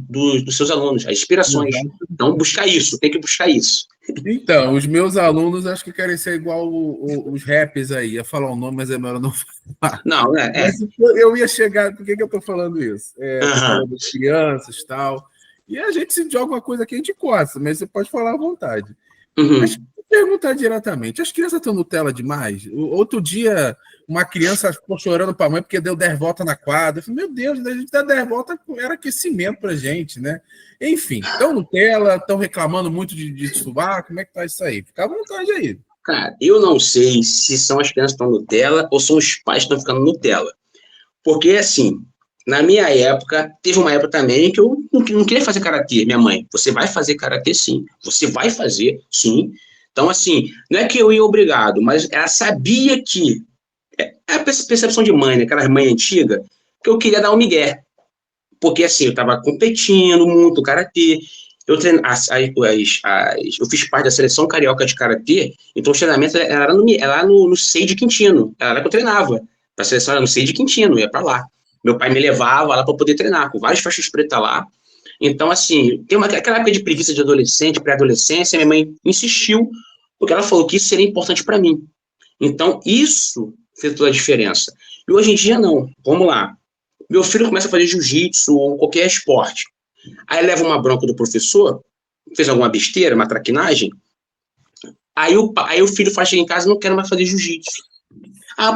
C: dos seus alunos, as inspirações. Então, buscar isso, tem que buscar isso.
A: Então, os meus alunos acho que querem ser igual os rappers aí. Ia falar o nome, mas é melhor não falar.
C: Não,
A: Mas eu ia chegar... Por que eu estou falando isso? Falando das crianças e tal. E a gente se joga uma coisa que a gente gosta, mas você pode falar à vontade. Mas perguntar diretamente, as crianças estão Nutella demais? Outro dia, uma criança ficou chorando para a mãe porque deu 10 voltas na quadra. Eu falei, meu Deus, a gente dá 10 voltas, era aquecimento para a gente, né? Enfim, estão Nutella, estão reclamando muito de sovaco, como é que tá isso aí? Fica à vontade aí.
C: Cara, eu não sei se são as crianças que estão Nutella ou são os pais que estão ficando Nutella. Porque, assim, na minha época, teve uma época também que eu não queria fazer karatê. Minha mãe, você vai fazer karatê sim. Você vai fazer sim. Então, assim, não é que eu ia obrigado, mas ela sabia que... É a percepção de mãe, né? Aquela mãe antiga, que eu queria dar um migué. Porque, assim, eu estava competindo muito no karatê. Eu fiz parte da seleção carioca de karatê, então o treinamento era lá no SEI de Quintino. Era lá que eu treinava. A seleção era no SEI de Quintino, eu ia para lá. Meu pai me levava lá para poder treinar, com várias faixas pretas lá. Então, assim, aquela época de preguiça de adolescente, pré-adolescência, minha mãe insistiu, porque ela falou que isso seria importante para mim. Então, isso fez toda a diferença. E hoje em dia, não. Vamos lá. Meu filho começa a fazer jiu-jitsu ou qualquer esporte. Aí leva uma bronca do professor, fez alguma besteira, uma traquinagem. Aí o filho chega em casa e não quer mais fazer jiu-jitsu.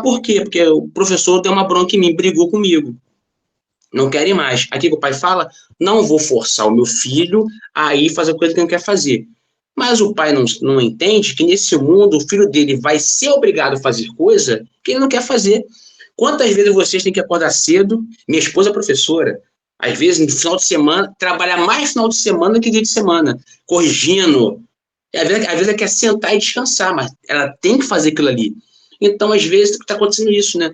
C: Por quê? Porque o professor deu uma bronca em mim, brigou comigo. Não querem mais. Aqui o pai fala, não vou forçar o meu filho a ir fazer coisa que não quer fazer. Mas o pai não entende que nesse mundo o filho dele vai ser obrigado a fazer coisa que ele não quer fazer. Quantas vezes vocês têm que acordar cedo? Minha esposa é professora. Às vezes, no final de semana, trabalhar mais final de semana que dia de semana, corrigindo. Às vezes ela quer sentar e descansar, mas ela tem que fazer aquilo ali. Então, às vezes, está acontecendo isso, né?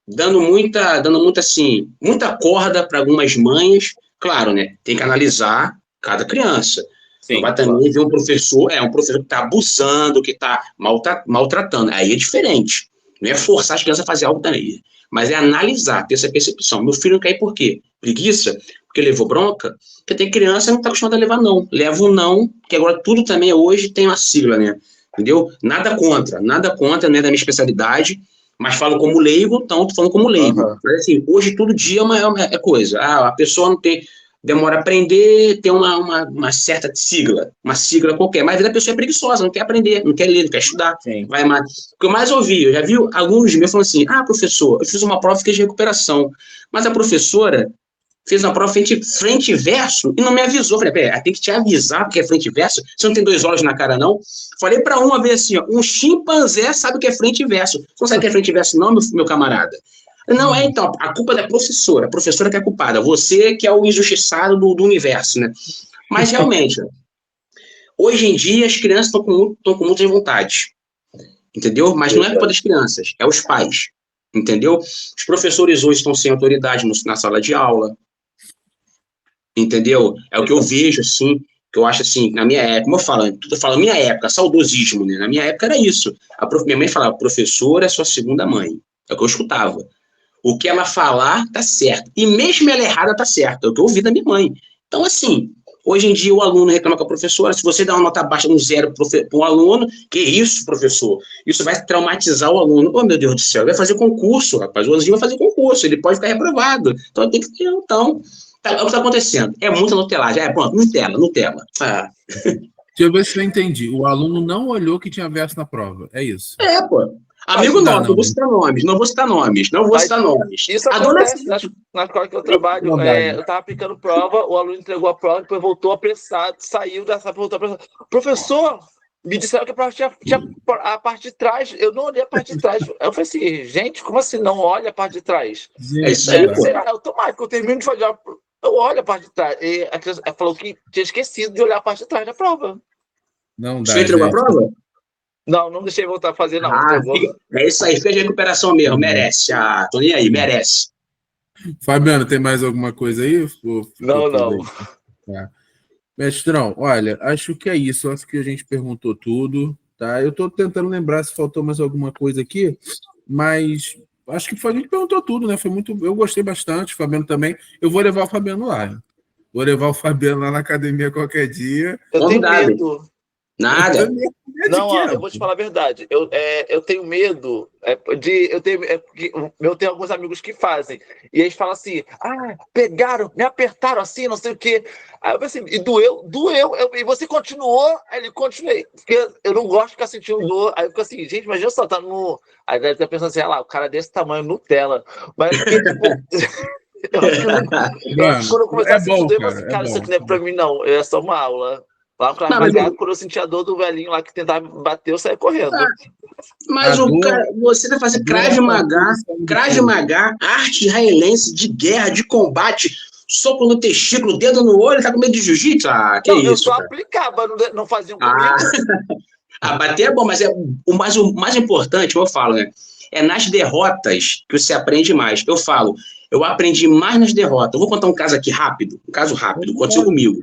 C: Dando muita, assim, muita corda para algumas mães. Claro, né? Tem que analisar cada criança. Sim, não vai também ver um professor que está abusando, que está maltratando. Aí é diferente. Não é forçar as crianças a fazer algo também. Mas é analisar, ter essa percepção. Meu filho não quer ir por quê? Preguiça? Porque levou bronca? Porque tem criança que não está acostumada a levar não. Leva um não, que agora tudo também hoje tem uma sigla, né? Entendeu? Nada contra, não é da minha especialidade, mas falo como leigo, então estou falando como leigo. Mas, assim, hoje todo dia é coisa. A pessoa não tem... Demora a aprender, tem uma certa sigla, uma sigla qualquer, mas a pessoa é preguiçosa, não quer aprender, não quer ler, não quer estudar. Vai mais. O que eu mais ouvi, eu já vi alunos meus falando assim, professor, eu fiz uma prova de recuperação, mas a professora fez uma prova frente e verso e não me avisou. Falei, tem que te avisar porque é frente e verso, você não tem 2 olhos na cara não? Falei para uma vez assim, um chimpanzé sabe o que é frente e verso. Você não sabe o que é frente e verso não, meu camarada? Não, então, a culpa é da professora, a professora que é culpada, você que é o injustiçado do universo, né? Mas, realmente, hoje em dia, as crianças estão com muitas vontades, entendeu? Mas não é culpa das crianças, é os pais, entendeu? Os professores hoje estão sem autoridade na sala de aula, entendeu? É o que eu vejo, assim, que eu acho, assim, na minha época, como eu falo, minha época, saudosismo, né? Na minha época era isso. Minha mãe falava, professora é sua segunda mãe, é o que eu escutava. O que ela falar, tá certo. E mesmo ela errada, tá certo. É o que eu ouvi da minha mãe. Então, assim, hoje em dia o aluno reclama com a professora, se você dá uma nota baixa, um 0 para um aluno, que isso, professor? Isso vai traumatizar o aluno. Oh, meu Deus do céu, vai fazer concurso, rapaz. O aluno vai fazer concurso, ele pode ficar reprovado. Então, tem que ter, então... É o que está acontecendo. É muita nutelagem. Pronto, Nutella.
A: Deixa eu ver se eu entendi. O aluno não olhou que tinha verso na prova. É isso.
C: Pô. Amigo nosso, não vou citar nomes.
B: Isso acontece na escola que eu trabalho. Eu estava aplicando prova, o aluno entregou a prova, depois voltou apressado, saiu dessa prova, voltou apressado. Professor, me disseram que a prova tinha a parte de trás. Eu não olhei a parte de trás. Eu falei assim, gente, como assim não olha a parte de trás?
C: É isso aí, pô.
B: É automático, eu termino de fazer eu olho a parte de trás. E a criança falou que tinha esquecido de olhar a parte de trás da prova.
A: Não dá,
C: você entregou a prova?
B: Não deixei voltar a fazer, não.
C: É isso aí, fica de recuperação mesmo, merece. Tô nem aí, merece.
A: Fabiano, tem mais alguma coisa aí?
B: Não.
A: É. Mestrão, olha, acho que é isso. Acho que a gente perguntou tudo, tá? Eu tô tentando lembrar se faltou mais alguma coisa aqui, mas acho que a gente perguntou tudo, né? Foi muito. Eu gostei bastante, o Fabiano também. Eu vou levar o Fabiano lá. Hein? Vou levar o Fabiano lá na academia qualquer dia.
B: Eu tenho
C: Convidado.
B: medo.
C: Nada.
B: Não, ó, eu vou te falar a verdade. Eu tenho medo de. Eu tenho alguns amigos que fazem. E eles falam assim: pegaram, me apertaram assim, não sei o quê. Aí eu pensei, e doeu. E você continuou? Aí ele continuei. Porque eu não gosto de ficar sentindo dor. Aí eu fico assim, gente, imagina só, tá no. Aí deve estar pensando assim, o cara desse tamanho, Nutella. Mas porque, tipo. Eu acho que quando eu começar a sentir dor, eu vou assim, cara, isso aqui não é pra mim, não. É só uma aula. Lá no
C: Não, mas
B: quando eu senti a dor do velhinho lá que tentava me bater, eu saí correndo.
C: Mas você vai fazer Krav Maga, arte israelense de guerra, de combate, soco no testículo, dedo no olho, tá com medo de jiu-jitsu? Que
B: não,
C: isso?
B: Eu só aplicava, não faziam comigo.
C: Bater é bom, mas o mais importante, como eu falo, né? É nas derrotas que você aprende mais. Eu aprendi mais nas derrotas. Eu vou contar um caso aqui rápido, aconteceu comigo.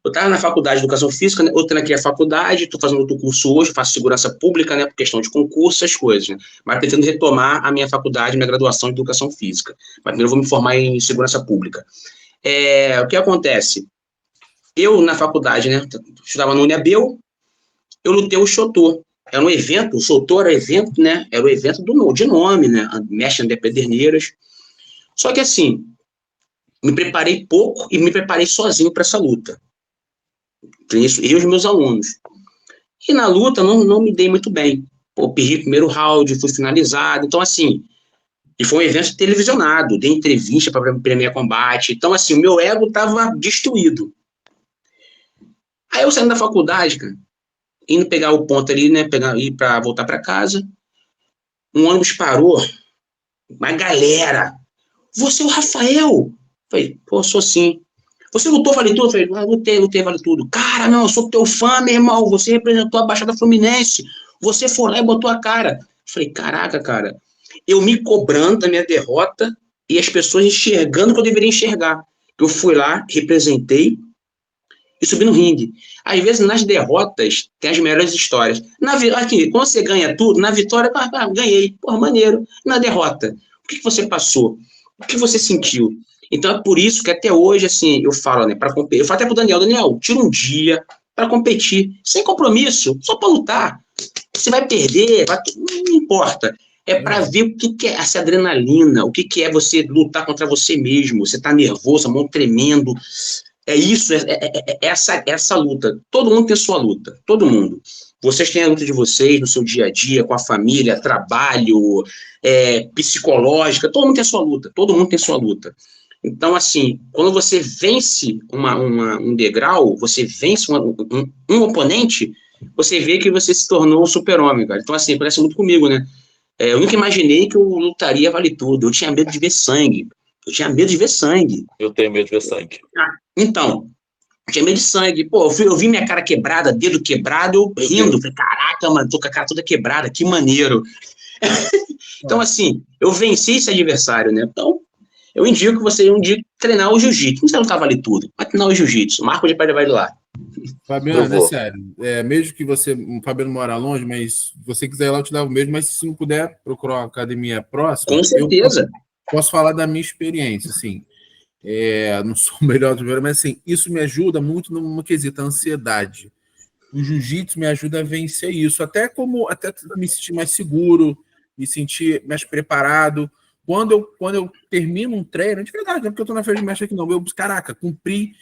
C: Eu estava na faculdade de Educação Física, né? Eu tenho aqui a faculdade, estou fazendo outro curso hoje, faço segurança pública, né? Por questão de concurso, essas coisas, né? Mas pretendo retomar a minha faculdade, minha graduação em Educação Física. Mas primeiro eu vou me formar em segurança pública. O que acontece? Eu, na faculdade, né? Estudava no Uniabel, eu lutei o Xotô. Era um evento, o Xotô era evento, né? Era o evento de nome, né? Mestre André Pederneiras. Só que assim, me preparei pouco e me preparei sozinho para essa luta. Isso, eu e os meus alunos. E na luta não me dei muito bem. Perdi o primeiro round, fui finalizado. Então, assim, e foi um evento televisionado, dei entrevista para Premier Combate. Então, assim, o meu ego estava destruído. Aí eu saindo da faculdade, cara, indo pegar o ponto ali, né, ir para voltar para casa, um ônibus parou, uma galera. Você é o Rafael? Falei, sou sim. Você lutou Vale Tudo? Eu falei, lutei Vale Tudo. Cara, não, eu sou teu fã, meu irmão. Você representou a Baixada Fluminense. Você foi lá e botou a cara. Eu falei, caraca, cara. Eu me cobrando da minha derrota e as pessoas enxergando o que eu deveria enxergar. Eu fui lá, representei e subi no ringue. Às vezes, nas derrotas, tem as melhores histórias. Aqui, quando você ganha tudo, na vitória, ganhei. Maneiro. Na derrota, o que você passou? O que você sentiu? Então é por isso que até hoje, assim, eu falo, né, para competir. Eu falo até pro Daniel, tira um dia para competir, sem compromisso, só para lutar. Você vai perder, não importa. É para ver o que é essa adrenalina, o que é você lutar contra você mesmo. Você tá nervoso, a mão tremendo. É isso, essa luta. Todo mundo tem sua luta, todo mundo. Vocês têm a luta de vocês no seu dia a dia, com a família, trabalho, psicológica, todo mundo tem sua luta, todo mundo tem sua luta. Então, assim, quando você vence um degrau, você vence um oponente, você vê que você se tornou um super-homem, cara. Então, assim, parece muito comigo, né? Eu nunca imaginei que eu lutaria Vale Tudo. Eu tinha medo de ver sangue. Eu tenho medo de ver sangue. Então, eu tinha medo de sangue. Eu vi minha cara quebrada, dedo quebrado, eu rindo. Falei, caraca, mano, tô com a cara toda quebrada, que maneiro. Então, assim, eu venci esse adversário, né? Então, eu indico que você um dia treinar o jiu-jitsu. Não precisa lutar Vale Tudo, mas treinar o jiu-jitsu. Marco de vai lá.
A: Fabiano, é sério. Mesmo que o Fabiano mora longe, mas se você quiser ir lá, eu te dava o mesmo. Mas se não puder procurar uma academia próxima,
C: com certeza.
A: Eu posso falar da minha experiência, assim. Não sou o melhor do melhor, mas assim, isso me ajuda muito no quesito ansiedade. O jiu-jitsu me ajuda a vencer isso, até me sentir mais seguro, me sentir mais preparado. Quando eu termino um treino, de verdade, não é porque eu tô na frente de mestre aqui, não. Caraca, cumpri.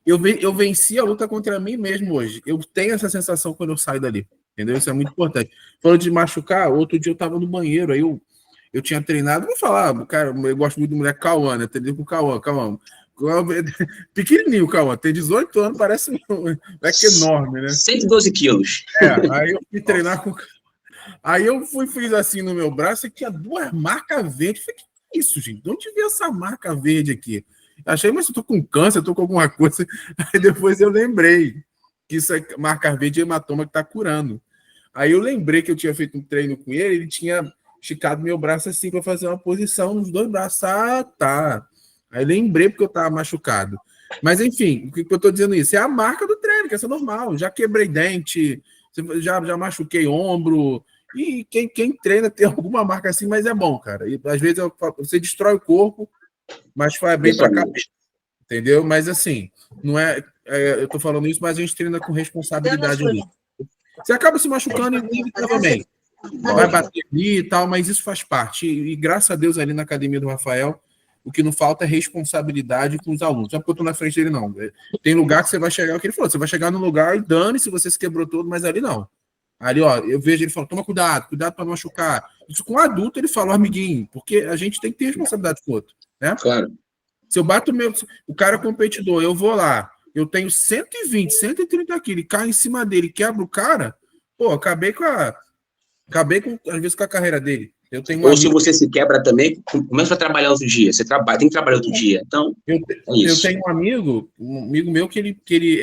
A: Eu venci a luta contra mim mesmo hoje. Eu tenho essa sensação quando eu saio dali. Entendeu? Isso é muito importante. Falando de machucar, outro dia eu tava no banheiro, aí eu tinha treinado, vou falar, cara, eu gosto muito do moleque Cauã, né? Treinei com o Cauã. Pequenininho o Cauã, tem 18 anos, parece um moleque enorme, né?
C: 112 quilos.
A: Aí eu fui treinar com. Aí eu fiz assim no meu braço e tinha 2 marcas verdes. Falei, que é isso, gente? De onde veio essa marca verde aqui? Achei, mas eu tô com câncer, eu tô com alguma coisa. Aí depois eu lembrei que isso é marca verde e hematoma que tá curando. Aí eu lembrei que eu tinha feito um treino com ele tinha esticado meu braço assim para fazer uma posição nos 2 braços. Tá. Aí lembrei porque eu tava machucado. Mas, enfim, o que eu estou dizendo isso? É a marca do treino, que essa é normal. Já quebrei dente, já machuquei ombro. E quem treina tem alguma marca assim, mas é bom, cara. E, às vezes você destrói o corpo, mas faz bem para a cabeça. Entendeu? Mas, assim, não eu estou falando isso, mas a gente treina com responsabilidade ali. Você acaba se machucando inevitavelmente. Vai bater ali e tal, mas isso faz parte. E graças a Deus, ali na academia do Rafael, o que não falta é responsabilidade com os alunos. Não é porque eu tô na frente dele, não. Tem lugar que você vai chegar, o que ele falou, você vai chegar no lugar e dane se você se quebrou todo, mas ali não. Ali, ó, eu vejo ele falando, toma cuidado para não machucar. Isso com um adulto, ele fala, amiguinho, porque a gente tem que ter responsabilidade com o outro, né?
C: Claro.
A: Se eu bato o cara competidor, eu vou lá, eu tenho 120, 130 quilos, cai em cima dele, quebra o cara, pô, acabei às vezes, com a carreira dele. Eu tenho
C: Ou se você se quebra também, começa a trabalhar outro dia. Você tem que trabalhar outro dia. Então,
A: eu tenho um amigo meu que ele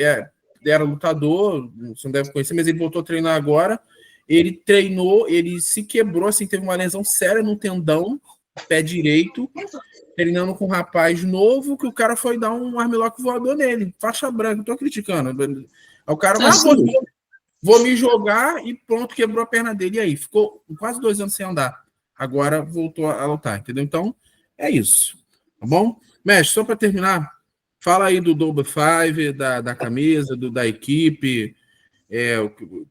A: era lutador, você não deve conhecer, mas ele voltou a treinar agora. Ele treinou, ele se quebrou, assim, teve uma lesão séria no tendão, pé direito, treinando com um rapaz novo, que o cara foi dar um armlock voador nele, faixa branca, não tô criticando. Aí o cara vou me jogar e pronto, quebrou a perna dele. E aí, ficou quase 2 anos sem andar. Agora voltou a lutar, entendeu? Então, é isso. Tá bom? Mestre, só para terminar, fala aí do Double Five, da camisa, da equipe,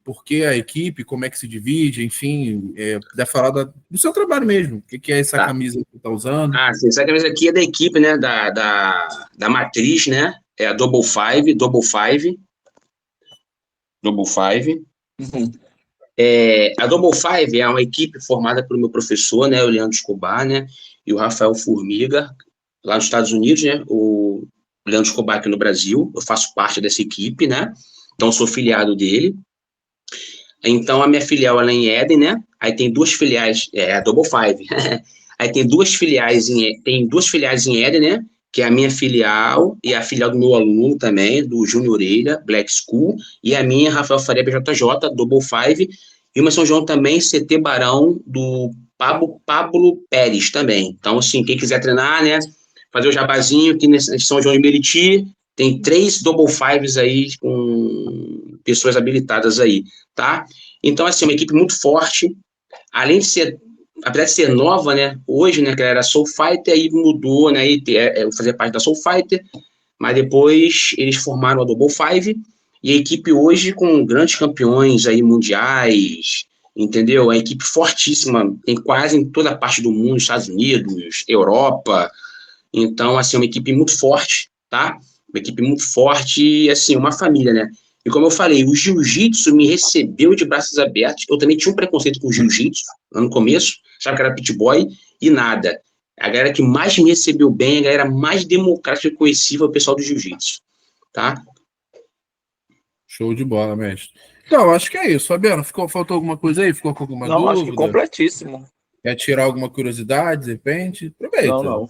A: por que a equipe, como é que se divide, enfim, puder falar do seu trabalho mesmo. O que é essa camisa que você está usando?
C: Sim, essa camisa aqui é da equipe, né? Da matriz, né? É a Double Five. Uhum. A Double Five é uma equipe formada pelo meu professor, né, o Leandro Escobar, né, e o Rafael Formiga, lá nos Estados Unidos, né, o Leandro Escobar aqui no Brasil. Eu faço parte dessa equipe, né, então sou filiado dele. Então a minha filial ela é em Eden, né, aí tem 2 filiais, a Double Five, aí tem duas filiais em Eden, né, que é a minha filial e a filial do meu aluno também, do Júnior Orelha, Black School, e a minha, Rafael Faria, BJJ, Double Five, e uma São João também, CT Barão, do Pablo Pérez também. Então, assim, quem quiser treinar, né, fazer o jabazinho, aqui nesse São João de Meriti, tem 3 Double Fives aí, com pessoas habilitadas aí, tá? Então, assim, uma equipe muito forte, além de ser, apesar de ser nova, né, hoje, né, que era Soul Fighter, aí mudou, né, eu fazia parte da Soul Fighter, mas depois eles formaram a Double Five, e a equipe hoje com grandes campeões aí mundiais, entendeu? A equipe fortíssima, tem quase em toda a parte do mundo, Estados Unidos, Europa, então, assim, uma equipe muito forte, tá? Uma equipe muito forte e, assim, uma família, né? E como eu falei, o jiu-jitsu me recebeu de braços abertos. Eu também tinha um preconceito com o jiu-jitsu lá no começo, achava que era pit boy e nada. A galera que mais me recebeu bem, a galera mais democrática que eu conheci foi o pessoal do jiu-jitsu, tá?
A: Show de bola, mestre. Então, acho que é isso. Fabiano, faltou alguma coisa aí? Ficou com alguma dúvida?
B: Não, acho que completíssimo.
A: Quer tirar alguma curiosidade, de repente? Aproveita.
B: Não.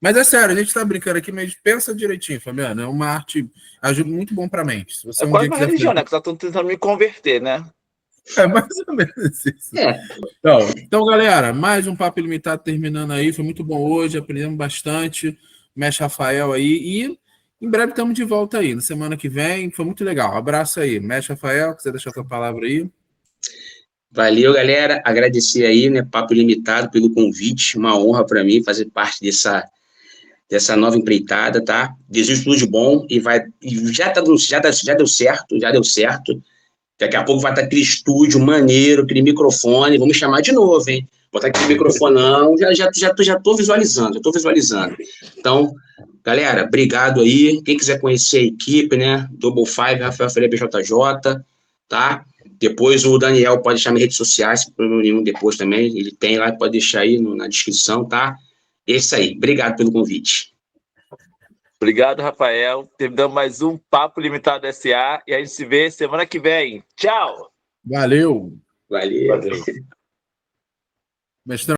A: Mas é sério, a gente tá brincando aqui, mas pensa direitinho, Fabiano. É uma arte, ajuda muito bom pra mente. Se você
B: quase uma religião, né? Que estão tentando me converter, né?
A: É mais ou menos isso. Então, galera, mais um Papo Ilimitado terminando aí. Foi muito bom hoje, aprendemos bastante. Mestre Rafael aí. E em breve estamos de volta aí, na semana que vem. Foi muito legal. Abraço aí. Mestre Rafael, quiser deixar sua palavra aí?
C: Valeu, galera. Agradecer aí, né, Papo Ilimitado, pelo convite. Uma honra para mim fazer parte dessa nova empreitada, tá? Desejo tudo de bom e já deu certo. Daqui a pouco vai estar aquele estúdio maneiro, aquele microfone. Vamos chamar de novo, hein? Botar aquele microfonão. Já tô visualizando. Então, galera, obrigado aí. Quem quiser conhecer a equipe, né? Double Five, Rafael Faria, BJJ, tá? Depois o Daniel pode deixar minhas redes sociais, sem problema nenhum, depois também. Ele tem lá, pode deixar aí na descrição, tá? É isso aí. Obrigado pelo convite.
B: Obrigado, Rafael. Terminamos mais um Papo Limitado SA e a gente se vê semana que vem. Tchau!
A: Valeu!
C: Valeu.
A: Mestrão.